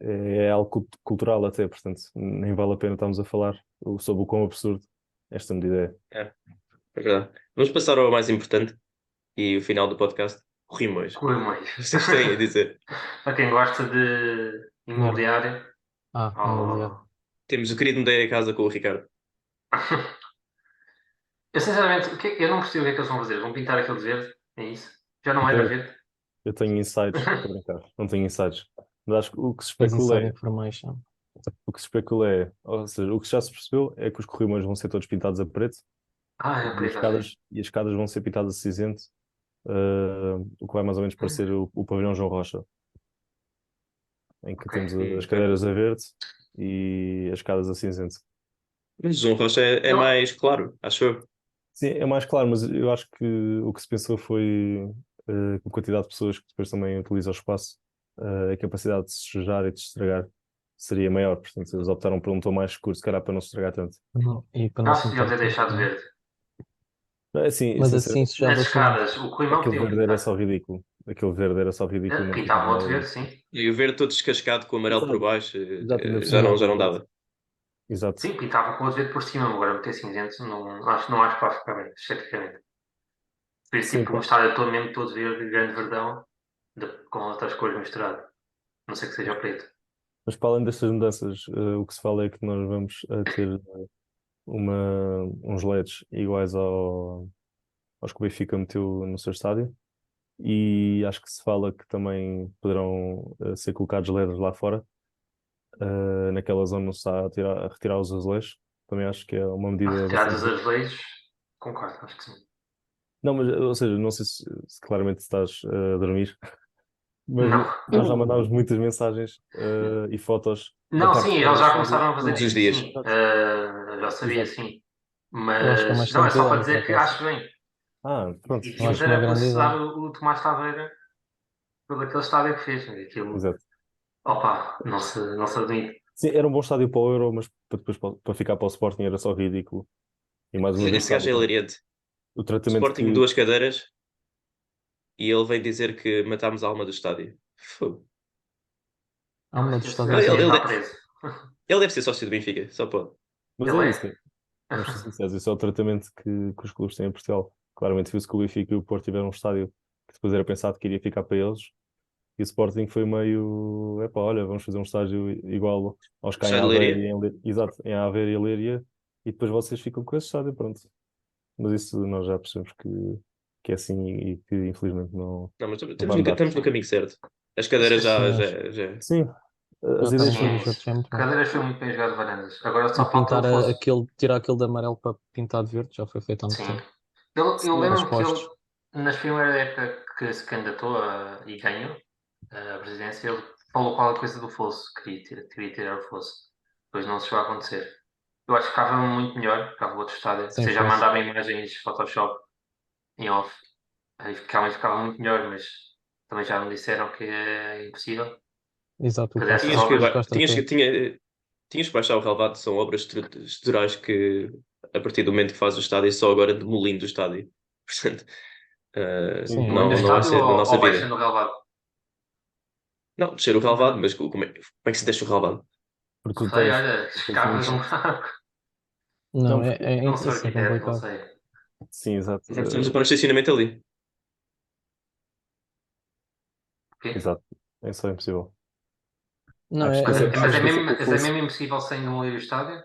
Speaker 4: é algo cultural até, portanto, nem vale a pena estarmos a falar sobre o quão absurdo esta medida é.
Speaker 2: É verdade. Vamos passar ao mais importante e o final do podcast. Corrimões.
Speaker 1: Corrimões.
Speaker 2: Vocês têm a dizer.
Speaker 1: Para quem gosta de imobiliário,
Speaker 3: Imobiliário.
Speaker 2: Temos o querido Mudei a Casa com o Ricardo.
Speaker 1: eu sinceramente, eu não percebo o que é que eles vão fazer. Vão pintar aquele de verde? É isso? Já não era verde?
Speaker 4: Eu tenho insights, estou a brincar, não tenho insights. Mas acho que o que se
Speaker 3: Mas
Speaker 4: especula
Speaker 3: inside
Speaker 4: é,
Speaker 3: information.
Speaker 4: ou seja, o que já se percebeu é que os corrimões vão ser todos pintados a preto
Speaker 1: É
Speaker 4: e
Speaker 1: preto, ok.
Speaker 4: as escadas vão ser pintadas a cinzento, o que vai mais ou menos parecer o pavilhão João Rocha, em que
Speaker 1: Ok.
Speaker 4: temos as cadeiras a verde e as escadas a cinzento.
Speaker 2: Mas o João Rocha é
Speaker 1: Eu,
Speaker 2: mais claro, acho eu.
Speaker 4: Sim, é mais claro, mas eu acho que o que se pensou foi com a quantidade de pessoas que depois também utilizam o espaço, a capacidade de se sujar e de se estragar seria maior. Portanto, eles optaram por um tom mais escuro, se calhar para não se estragar tanto.
Speaker 3: E para não
Speaker 1: acho
Speaker 3: se
Speaker 1: que deviam
Speaker 3: meter
Speaker 1: ter
Speaker 3: tanto,
Speaker 1: deixado
Speaker 3: não é?
Speaker 1: verde.
Speaker 4: Assim,
Speaker 3: Mas assim
Speaker 4: sinceramente,
Speaker 3: sujava
Speaker 1: Nas
Speaker 3: menos.
Speaker 1: escadas, o corrimão
Speaker 4: aquele
Speaker 1: podiam
Speaker 4: verde era
Speaker 1: pintar.
Speaker 4: só ridículo. Aquele verde era só ridículo e não ficava
Speaker 1: Pintavam
Speaker 4: nada
Speaker 1: outro verde,
Speaker 4: bonito.
Speaker 1: sim.
Speaker 2: E o ver todo descascado com o amarelo por
Speaker 4: Exato,
Speaker 2: baixo
Speaker 4: exato, ainda por
Speaker 2: já
Speaker 4: cima.
Speaker 2: não, já não dava.
Speaker 4: Exato.
Speaker 1: Sim, pintavam com outro verde por cima. Agora meter cinzento, não acho que vai ficar bem, esteticamente. Por isso,
Speaker 4: Sim,
Speaker 1: tipo, um estádio todo mesmo, todo verde, grande verdão, com outras cores misturadas. Não sei que seja preto.
Speaker 4: mas para além destas mudanças, o que se fala é que nós vamos ter uns LEDs iguais aos que o Benfica meteu no seu estádio. E acho que se fala que também poderão ser colocados LEDs lá fora, naquela zona onde se está a retirar os azulejos. Também acho que é uma medida
Speaker 1: Retirar
Speaker 4: bastante
Speaker 1: dos
Speaker 4: boa.
Speaker 1: azulejos, concordo, acho que sim.
Speaker 4: Não, mas, ou seja, não sei se claramente estás a dormir, mas
Speaker 1: Não.
Speaker 4: nós já mandámos muitas mensagens e fotos da
Speaker 1: Não,
Speaker 4: parte
Speaker 1: sim,
Speaker 4: de fora
Speaker 1: eles
Speaker 4: do
Speaker 1: já
Speaker 4: estádio.
Speaker 1: começaram a fazer
Speaker 2: Todos os
Speaker 1: isso,
Speaker 2: dias.
Speaker 1: sim.
Speaker 4: Exato,
Speaker 1: Já sabia,
Speaker 4: exato.
Speaker 1: sim.
Speaker 3: Eu acho que é uma
Speaker 1: Mas, não, é
Speaker 3: excelente
Speaker 1: só para
Speaker 3: ideia, por
Speaker 1: dizer que
Speaker 3: acaso.
Speaker 1: acho bem.
Speaker 4: Pronto,
Speaker 1: E
Speaker 3: Eu
Speaker 1: devíamos
Speaker 3: acho uma
Speaker 1: era
Speaker 3: grande
Speaker 1: processar
Speaker 3: ideia.
Speaker 1: o Tomás Taveira pelo aquele estádio que fez. Aquilo,
Speaker 4: exato.
Speaker 1: opa, não se admite.
Speaker 4: Sim, era um bom estádio para o Euro, mas para depois para ficar para o Sporting era só ridículo. E mais uma vez
Speaker 2: Esse gajo
Speaker 4: sabe
Speaker 2: é hilariante.
Speaker 4: o tratamento
Speaker 2: Sporting,
Speaker 4: que.
Speaker 2: 2 cadeiras e ele vem dizer que matámos a alma do estádio. Fogo.
Speaker 3: Há uma do
Speaker 1: Esse
Speaker 3: estádio
Speaker 1: gajo
Speaker 2: Ele,
Speaker 1: devia
Speaker 3: inteiro.
Speaker 2: ele,
Speaker 1: estar
Speaker 2: de-
Speaker 1: preso.
Speaker 2: ele deve ser sócio do Benfica, só pode.
Speaker 4: Mas
Speaker 1: Ele
Speaker 4: é
Speaker 1: é?
Speaker 4: isso, vamos ser sinceros, isso é o tratamento que os clubes têm em Portugal. Claramente viu-se que o Benfica e o Porto tiveram um estádio que depois era pensado que iria ficar para eles, e o Sporting foi meio, epá, olha, vamos fazer um estádio igual aos cá em
Speaker 2: Chá de
Speaker 4: Aveiro
Speaker 2: Leiria?
Speaker 4: Exato, em Aveiro e Leiria, e depois vocês ficam com esse estádio, pronto. Mas isso nós já percebemos que é assim e que infelizmente
Speaker 2: Não, mas
Speaker 4: não
Speaker 2: estamos
Speaker 4: vai
Speaker 2: no,
Speaker 4: mudar.
Speaker 2: estamos no caminho certo. As cadeiras
Speaker 3: Sim,
Speaker 2: já,
Speaker 3: acho.
Speaker 2: já, já.
Speaker 4: Sim,
Speaker 3: Já
Speaker 4: as
Speaker 3: está no
Speaker 4: ideias
Speaker 3: sítio
Speaker 4: são.
Speaker 3: certo, já é muito bom.
Speaker 1: Cadeiras foi muito bem jogado, Varandas. Agora
Speaker 3: E
Speaker 1: só falta o
Speaker 3: pintar
Speaker 1: fosso.
Speaker 3: tirar aquele de amarelo para pintar de verde, já foi feito há muito
Speaker 1: Sim.
Speaker 3: tempo.
Speaker 1: Eu
Speaker 3: Os
Speaker 1: lembro-me que ele,
Speaker 3: postos.
Speaker 1: nas primeiras épocas que se candidatou e ganhou a presidência, ele falou qualquer coisa do fosso, queria tirar o fosso. Depois não se chegou a acontecer. Eu acho que ficava muito melhor, ficava outro estádio.
Speaker 3: Sem
Speaker 1: Você já
Speaker 3: fosso.
Speaker 1: mandava imagens Photoshop em off. Aí ficava muito melhor, mas também já me disseram que é impossível
Speaker 3: Exato, o
Speaker 1: fazer essas
Speaker 3: Costa,
Speaker 2: Tinhas que,
Speaker 1: obras.
Speaker 3: o Costa
Speaker 2: tinhas que,
Speaker 3: quer.
Speaker 2: tinhas que baixar o relevado, são obras estruturais que, a partir do momento que faz o estádio, só agora demolindo o estádio. Portanto,
Speaker 3: Sim,
Speaker 1: No
Speaker 2: não vai
Speaker 1: estádio
Speaker 2: ser na nossa
Speaker 1: ou
Speaker 2: vida.
Speaker 1: baixando o relevado?
Speaker 2: Não, descer o relevado, mas como é que se deixa o relevado?
Speaker 4: Porque
Speaker 1: Não
Speaker 4: tu
Speaker 1: sei,
Speaker 4: tens.
Speaker 1: olha,
Speaker 4: tens
Speaker 1: escavas um
Speaker 4: muito-
Speaker 1: buraco.
Speaker 3: Não,
Speaker 4: Não, porque.
Speaker 1: Não sou
Speaker 3: isso é
Speaker 1: arquiteto, não
Speaker 3: complicado.
Speaker 1: sei.
Speaker 4: Sim, exato.
Speaker 2: Vamos para o estacionamento ali.
Speaker 1: O quê?
Speaker 4: Exato. É só impossível.
Speaker 3: Não,
Speaker 4: Acho que
Speaker 1: Mas,
Speaker 4: esse,
Speaker 1: é- mas
Speaker 4: acho
Speaker 1: é
Speaker 4: que esse é
Speaker 1: mesmo,
Speaker 4: que eu
Speaker 1: mas é
Speaker 4: fosse.
Speaker 1: mesmo impossível sem demolir o estádio?
Speaker 3: É.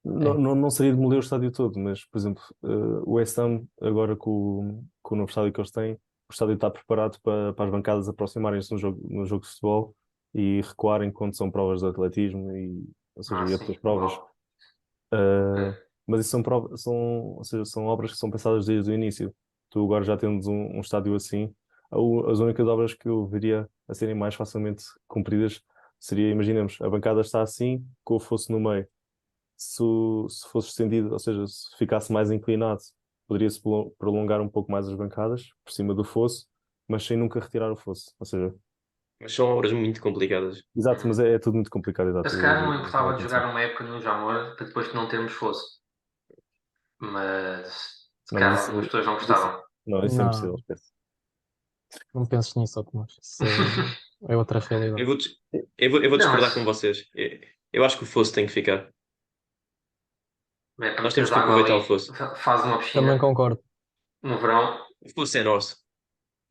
Speaker 4: Não seria demolir o estádio todo, mas, por exemplo, o West Ham, agora com o novo estádio que eles têm, o estádio está preparado para as bancadas aproximarem-se no jogo de futebol e recuarem quando são provas de atletismo ou seja, e
Speaker 1: Sim.
Speaker 4: outras provas.
Speaker 1: Uau.
Speaker 4: Uh,
Speaker 1: Ok.
Speaker 4: mas isso ou seja, são obras que são pensadas desde o início. Tu agora já tens um estádio assim. As únicas obras que eu veria a serem mais facilmente cumpridas seria, imaginemos, a bancada está assim, com o fosso no meio. Se fosse estendido, ou seja, se ficasse mais inclinado, poderia-se prolongar um pouco mais as bancadas por cima do fosso, mas sem nunca retirar o fosso. Ou seja,
Speaker 2: Mas são obras muito complicadas.
Speaker 4: exato, mas é tudo muito complicado,
Speaker 1: Eu
Speaker 4: exato.
Speaker 1: se calhar não me
Speaker 4: O que vai
Speaker 1: importava de
Speaker 4: acontecer.
Speaker 1: jogar uma época no Jamor para depois não termos fosso. Mas se
Speaker 4: Não, mas
Speaker 1: calhar algumas pessoas não
Speaker 4: isso,
Speaker 1: gostavam.
Speaker 4: não, isso é impossível,
Speaker 3: Não,
Speaker 4: esquece.
Speaker 3: não penses nisso, ó, Tomás. Isso É outra
Speaker 2: Eu
Speaker 3: realidade.
Speaker 2: vou, eu vou
Speaker 1: Não,
Speaker 2: discordar com
Speaker 1: mas
Speaker 2: vocês. Eu acho que o fosso tem que ficar.
Speaker 1: é, quando
Speaker 2: Nós temos
Speaker 1: tens
Speaker 2: que
Speaker 1: água
Speaker 2: aproveitar o
Speaker 1: ali,
Speaker 2: fosso.
Speaker 1: faz uma
Speaker 3: Também
Speaker 1: piscina
Speaker 3: concordo.
Speaker 1: no verão.
Speaker 2: O fosso é nosso.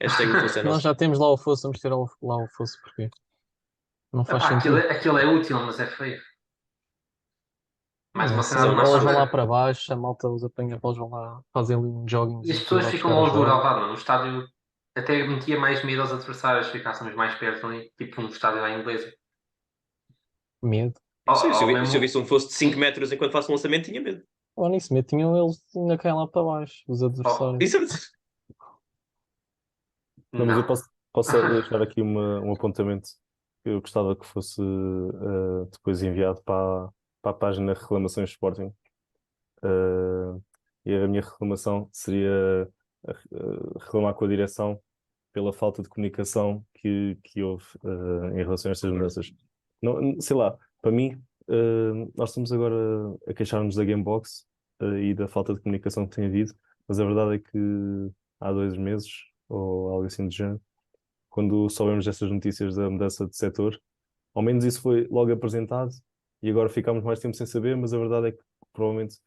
Speaker 2: Hashtag o fosso é
Speaker 3: Nós
Speaker 2: nosso.
Speaker 3: já temos lá o fosso, vamos ter lá o fosso porquê? Não faz
Speaker 1: Epá, aquilo,
Speaker 3: sentido.
Speaker 1: aquilo é útil, mas é feio. Mais
Speaker 3: Não
Speaker 1: uma cena
Speaker 3: sei,
Speaker 1: de
Speaker 2: São
Speaker 3: bolas
Speaker 2: nossos.
Speaker 3: vão lá
Speaker 1: maçadeira.
Speaker 3: para baixo, a malta, os apanha-bolas vão lá, fazem ali um
Speaker 1: E as
Speaker 3: joggingzinho para ir
Speaker 1: pessoas
Speaker 3: lá
Speaker 1: ficam
Speaker 3: buscar a
Speaker 1: longe do
Speaker 3: bola.
Speaker 1: relvado, mano. No estádio até metia mais medo aos adversários se ficássemos mais perto ali, tipo um estádio à inglesa.
Speaker 3: Medo.
Speaker 1: Ou,
Speaker 2: Sim, se eu,
Speaker 1: ou
Speaker 2: se eu
Speaker 1: mesmo.
Speaker 2: visse um fosso de 5
Speaker 1: Sim.
Speaker 2: metros enquanto faço um lançamento, tinha medo.
Speaker 3: Ou nisso, medo, tinham eles ainda caem lá para baixo, os
Speaker 1: Oh,
Speaker 3: adversários.
Speaker 2: Isso é...
Speaker 4: Não, mas eu
Speaker 1: não.
Speaker 4: posso só deixar aqui um apontamento que eu gostava que fosse depois enviado para a página Reclamações Sporting. Eh, e a minha reclamação seria reclamar com a direção pela falta de comunicação que houve em relação a estas mudanças. Não, sei lá, para mim, nós estamos agora a queixar-nos da Gamebox e da falta de comunicação que tem havido, mas a verdade é que há 2 meses, ou algo assim do género, quando soubemos destas notícias da mudança de setor, ao menos isso foi logo apresentado e agora ficámos mais tempo sem saber, mas a verdade é que provavelmente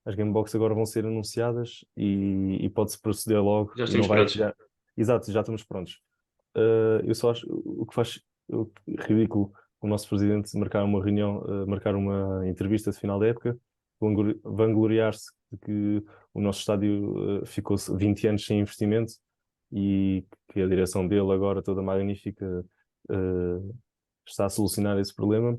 Speaker 4: as Gamebox agora vão ser anunciadas e pode-se proceder logo
Speaker 2: Já
Speaker 4: e não
Speaker 2: estamos
Speaker 4: vai
Speaker 2: prontos.
Speaker 4: criar. Exato, já estamos prontos. Eu só acho o que faz ridículo o nosso presidente marcar uma reunião, marcar uma entrevista de final da época, vangloriar-se de que o nosso estádio ficou 20 anos sem investimento e que a direção dele agora toda magnífica está a solucionar esse problema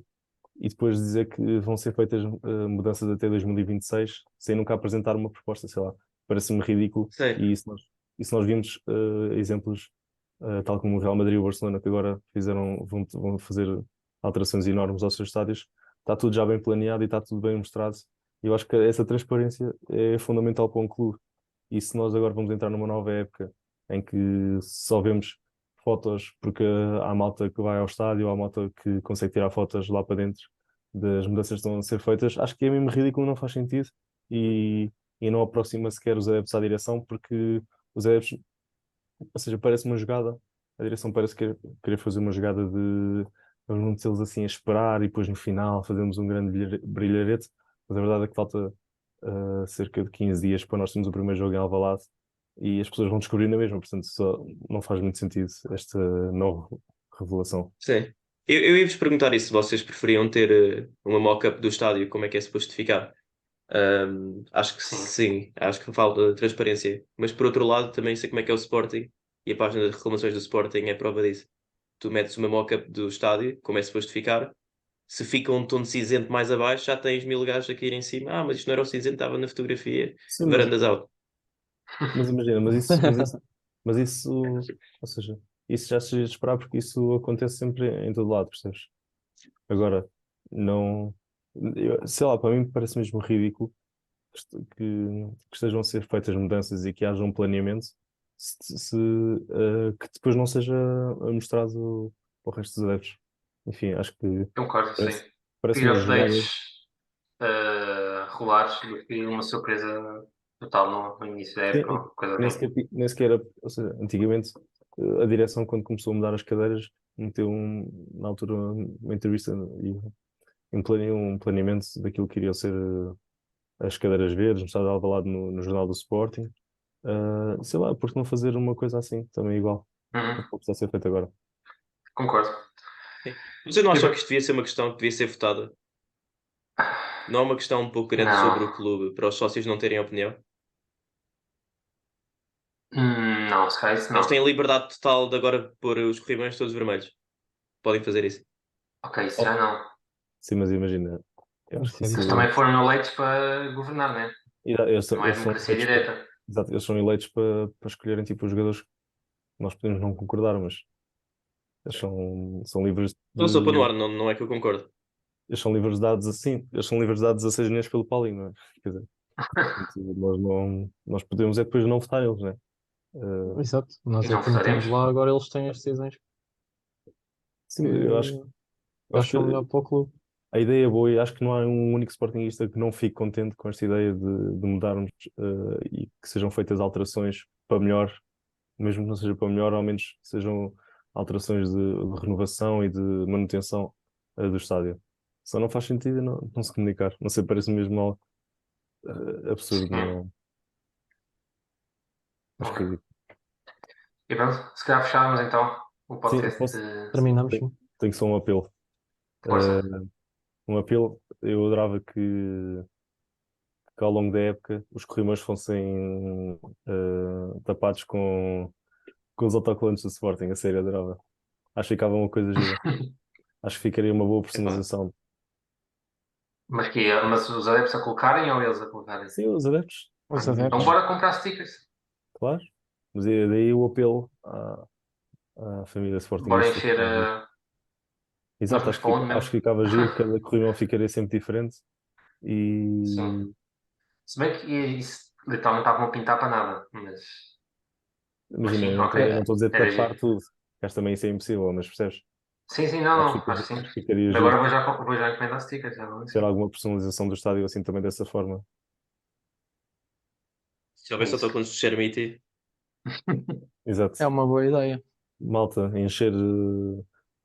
Speaker 4: e depois dizer que vão ser feitas mudanças até 2026 sem nunca apresentar uma proposta, sei lá, parece-me ridículo
Speaker 2: Sim.
Speaker 4: e se nós vimos exemplos tal como o Real Madrid e o Barcelona que agora vão fazer alterações enormes aos seus estádios, está tudo já bem planeado e está tudo bem mostrado e eu acho que essa transparência é fundamental para um clube e se nós agora vamos entrar numa nova época em que só vemos fotos porque há malta que vai ao estádio, há malta que consegue tirar fotos lá para dentro das mudanças que estão a ser feitas, acho que é mesmo ridículo, não faz sentido e, e não aproxima sequer os adeptos à direção porque os adeptos, ou seja, parece uma jogada, a direção parece querer fazer uma jogada de vamos metê-los assim a esperar e depois no final fazemos um grande brilharete, mas a verdade é que falta cerca de 15 dias para nós termos o primeiro jogo em Alvalade e as pessoas vão descobrir na mesma, portanto só não faz muito sentido esta nova revelação.
Speaker 2: Sim. Eu ia-vos perguntar isso, se vocês preferiam ter uma mock-up do estádio, como é que é suposto ficar? Acho que
Speaker 1: Sim.
Speaker 2: sim, acho que falta transparência. Mas por outro lado, também sei como é que é o Sporting e a página de reclamações do Sporting é prova disso. Tu metes uma mock-up do estádio, como é suposto ficar. Se fica um tom de cinzento mais abaixo, já tens 1000 gajos a cair em cima. Ah, mas isto não era o cinzento, estava na fotografia.
Speaker 4: Sim,
Speaker 2: Varandas out.
Speaker 4: mas imagina, mas isso, ou seja, isso já se esperar porque isso acontece sempre em todo lado, percebes? Agora, não, sei lá, para mim parece mesmo ridículo que estejam a ser feitas mudanças e que haja um planeamento que depois não seja mostrado para o resto dos adeptos. Enfim, acho que
Speaker 1: Concordo, sim.
Speaker 4: parece, parece
Speaker 1: Pedir
Speaker 4: uma jogada.
Speaker 1: updates regulares do que uma surpresa total no início da
Speaker 4: Sim,
Speaker 1: época, ou coisa
Speaker 4: nem
Speaker 1: assim.
Speaker 4: sequer, nem sequer era, ou seja, antigamente a direção quando começou a mudar as cadeiras meteu na altura uma entrevista e um planeamento daquilo que iriam ser as cadeiras verdes, mostrado de Alvalade no jornal do Sporting. Sei lá, porque não fazer uma coisa assim, também igual,
Speaker 1: Uhum,
Speaker 4: como está a ser feito agora.
Speaker 1: concordo.
Speaker 2: Sim. Vocês não
Speaker 1: Eu
Speaker 2: acham
Speaker 1: vou-
Speaker 2: que isto devia ser uma questão que devia ser votada? Não é uma questão um pouco grande sobre
Speaker 1: Não.
Speaker 2: o clube, para os sócios não terem opinião?
Speaker 1: Não, se calhar isso
Speaker 2: Eles
Speaker 1: não.
Speaker 2: têm a liberdade total de agora pôr os corrimões todos vermelhos. Podem fazer isso.
Speaker 1: Ok, isso já
Speaker 4: Oh,
Speaker 1: não.
Speaker 4: sim, mas imagina, eu acho que
Speaker 3: Isso é
Speaker 1: Eles
Speaker 4: isso.
Speaker 1: também
Speaker 3: diferente.
Speaker 1: foram eleitos para governar, né? Não é
Speaker 4: Eles são
Speaker 1: democracia
Speaker 4: eleitos para,
Speaker 1: direta.
Speaker 4: exato, eles são eleitos para escolherem tipo os jogadores que nós podemos não concordar, mas eles são livres
Speaker 2: Não só para no
Speaker 4: de.
Speaker 2: ar, não, não é que eu concordo.
Speaker 4: Eles são livres de dar assim. Eles são livres de dar 16 milhões pelo Paulinho, não é? Quer dizer, nós não. Nós podemos é depois não votar eles, né? Eh,
Speaker 3: Exato.
Speaker 1: E
Speaker 3: Nós é
Speaker 1: não
Speaker 3: que metemos
Speaker 1: votaremos.
Speaker 3: lá, agora eles têm as decisões
Speaker 4: sim,
Speaker 3: que
Speaker 4: eu acho que
Speaker 3: acham melhor para o clube.
Speaker 4: a ideia é boa e acho que não há um único sportinguista que não fique contente com esta ideia de mudarmos e que sejam feitas alterações para melhor, mesmo que não seja para melhor, ao menos sejam alterações de renovação e de manutenção do estádio. Só não faz sentido não se comunicar. Não sei, parece mesmo algo absurdo. Não, acho que
Speaker 1: E pronto, se calhar fechávamos então o
Speaker 4: sim,
Speaker 1: podcast de
Speaker 3: Terminamos, sim.
Speaker 4: tenho só um apelo.
Speaker 1: força.
Speaker 4: Um apelo, eu adorava que ao longo da época os corrimões fossem tapados com os autocolantes do Sporting, a sério, adorava. Acho que ficava uma coisa gira. Acho que ficaria uma boa
Speaker 2: Epá,
Speaker 4: personalização.
Speaker 1: Mas os adeptos a colocarem ou eles a colocarem?
Speaker 4: Sim, os adeptos,
Speaker 3: Os
Speaker 1: Então
Speaker 3: adeptos.
Speaker 1: bora comprar stickers.
Speaker 4: claro. Mas é daí o apelo à família
Speaker 1: Bora
Speaker 4: Sportingista.
Speaker 1: encher nós
Speaker 4: Exato,
Speaker 1: vamos para onde
Speaker 4: acho que
Speaker 1: mesmo?
Speaker 4: ficava giro, cada corrimão ficaria sempre diferente.
Speaker 1: Sim.
Speaker 4: E
Speaker 1: Se bem que isso literalmente estavam a pintar para nada, mas
Speaker 4: imagina,
Speaker 1: sim,
Speaker 4: eu não
Speaker 1: ok.
Speaker 4: estou a dizer
Speaker 1: Era
Speaker 4: tapar
Speaker 1: giro.
Speaker 4: tudo, que acho também isso é impossível, mas percebes?
Speaker 1: Sim, sim, não,
Speaker 4: Acho
Speaker 1: não, acho que sim.
Speaker 4: acho que ficaria
Speaker 1: Agora
Speaker 4: giro
Speaker 1: vou já encomendar stickers, já não
Speaker 4: ter
Speaker 1: sim.
Speaker 4: alguma personalização do estádio assim também dessa forma.
Speaker 2: se
Speaker 1: É
Speaker 2: houvesse
Speaker 1: isso.
Speaker 2: autocolantes de Chermiti,
Speaker 4: Exato.
Speaker 3: É uma boa ideia.
Speaker 4: Malta, encher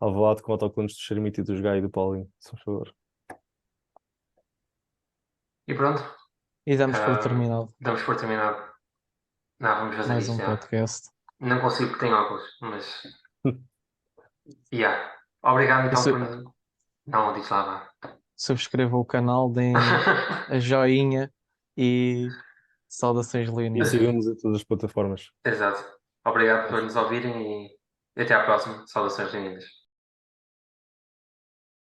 Speaker 4: Alvalade com autocolantes do Xermite e dos Gai e do Paulinho, se faz favor.
Speaker 1: E pronto,
Speaker 3: E damos por
Speaker 1: ah,
Speaker 3: terminado
Speaker 1: damos por terminado. Não, vamos fazer
Speaker 3: mais
Speaker 1: isso
Speaker 3: um
Speaker 1: já.
Speaker 3: podcast.
Speaker 1: Não consigo porque tenho óculos, mas. Yeah. Obrigado
Speaker 3: E
Speaker 1: então por. Não, diz lá, vá.
Speaker 3: subscrevam o canal, deem a joinha e saudações
Speaker 4: E
Speaker 3: leoninas.
Speaker 4: sigam-nos em todas as plataformas.
Speaker 1: Exato. Obrigado por nos ouvirem e até à próxima. Saudações, meninas.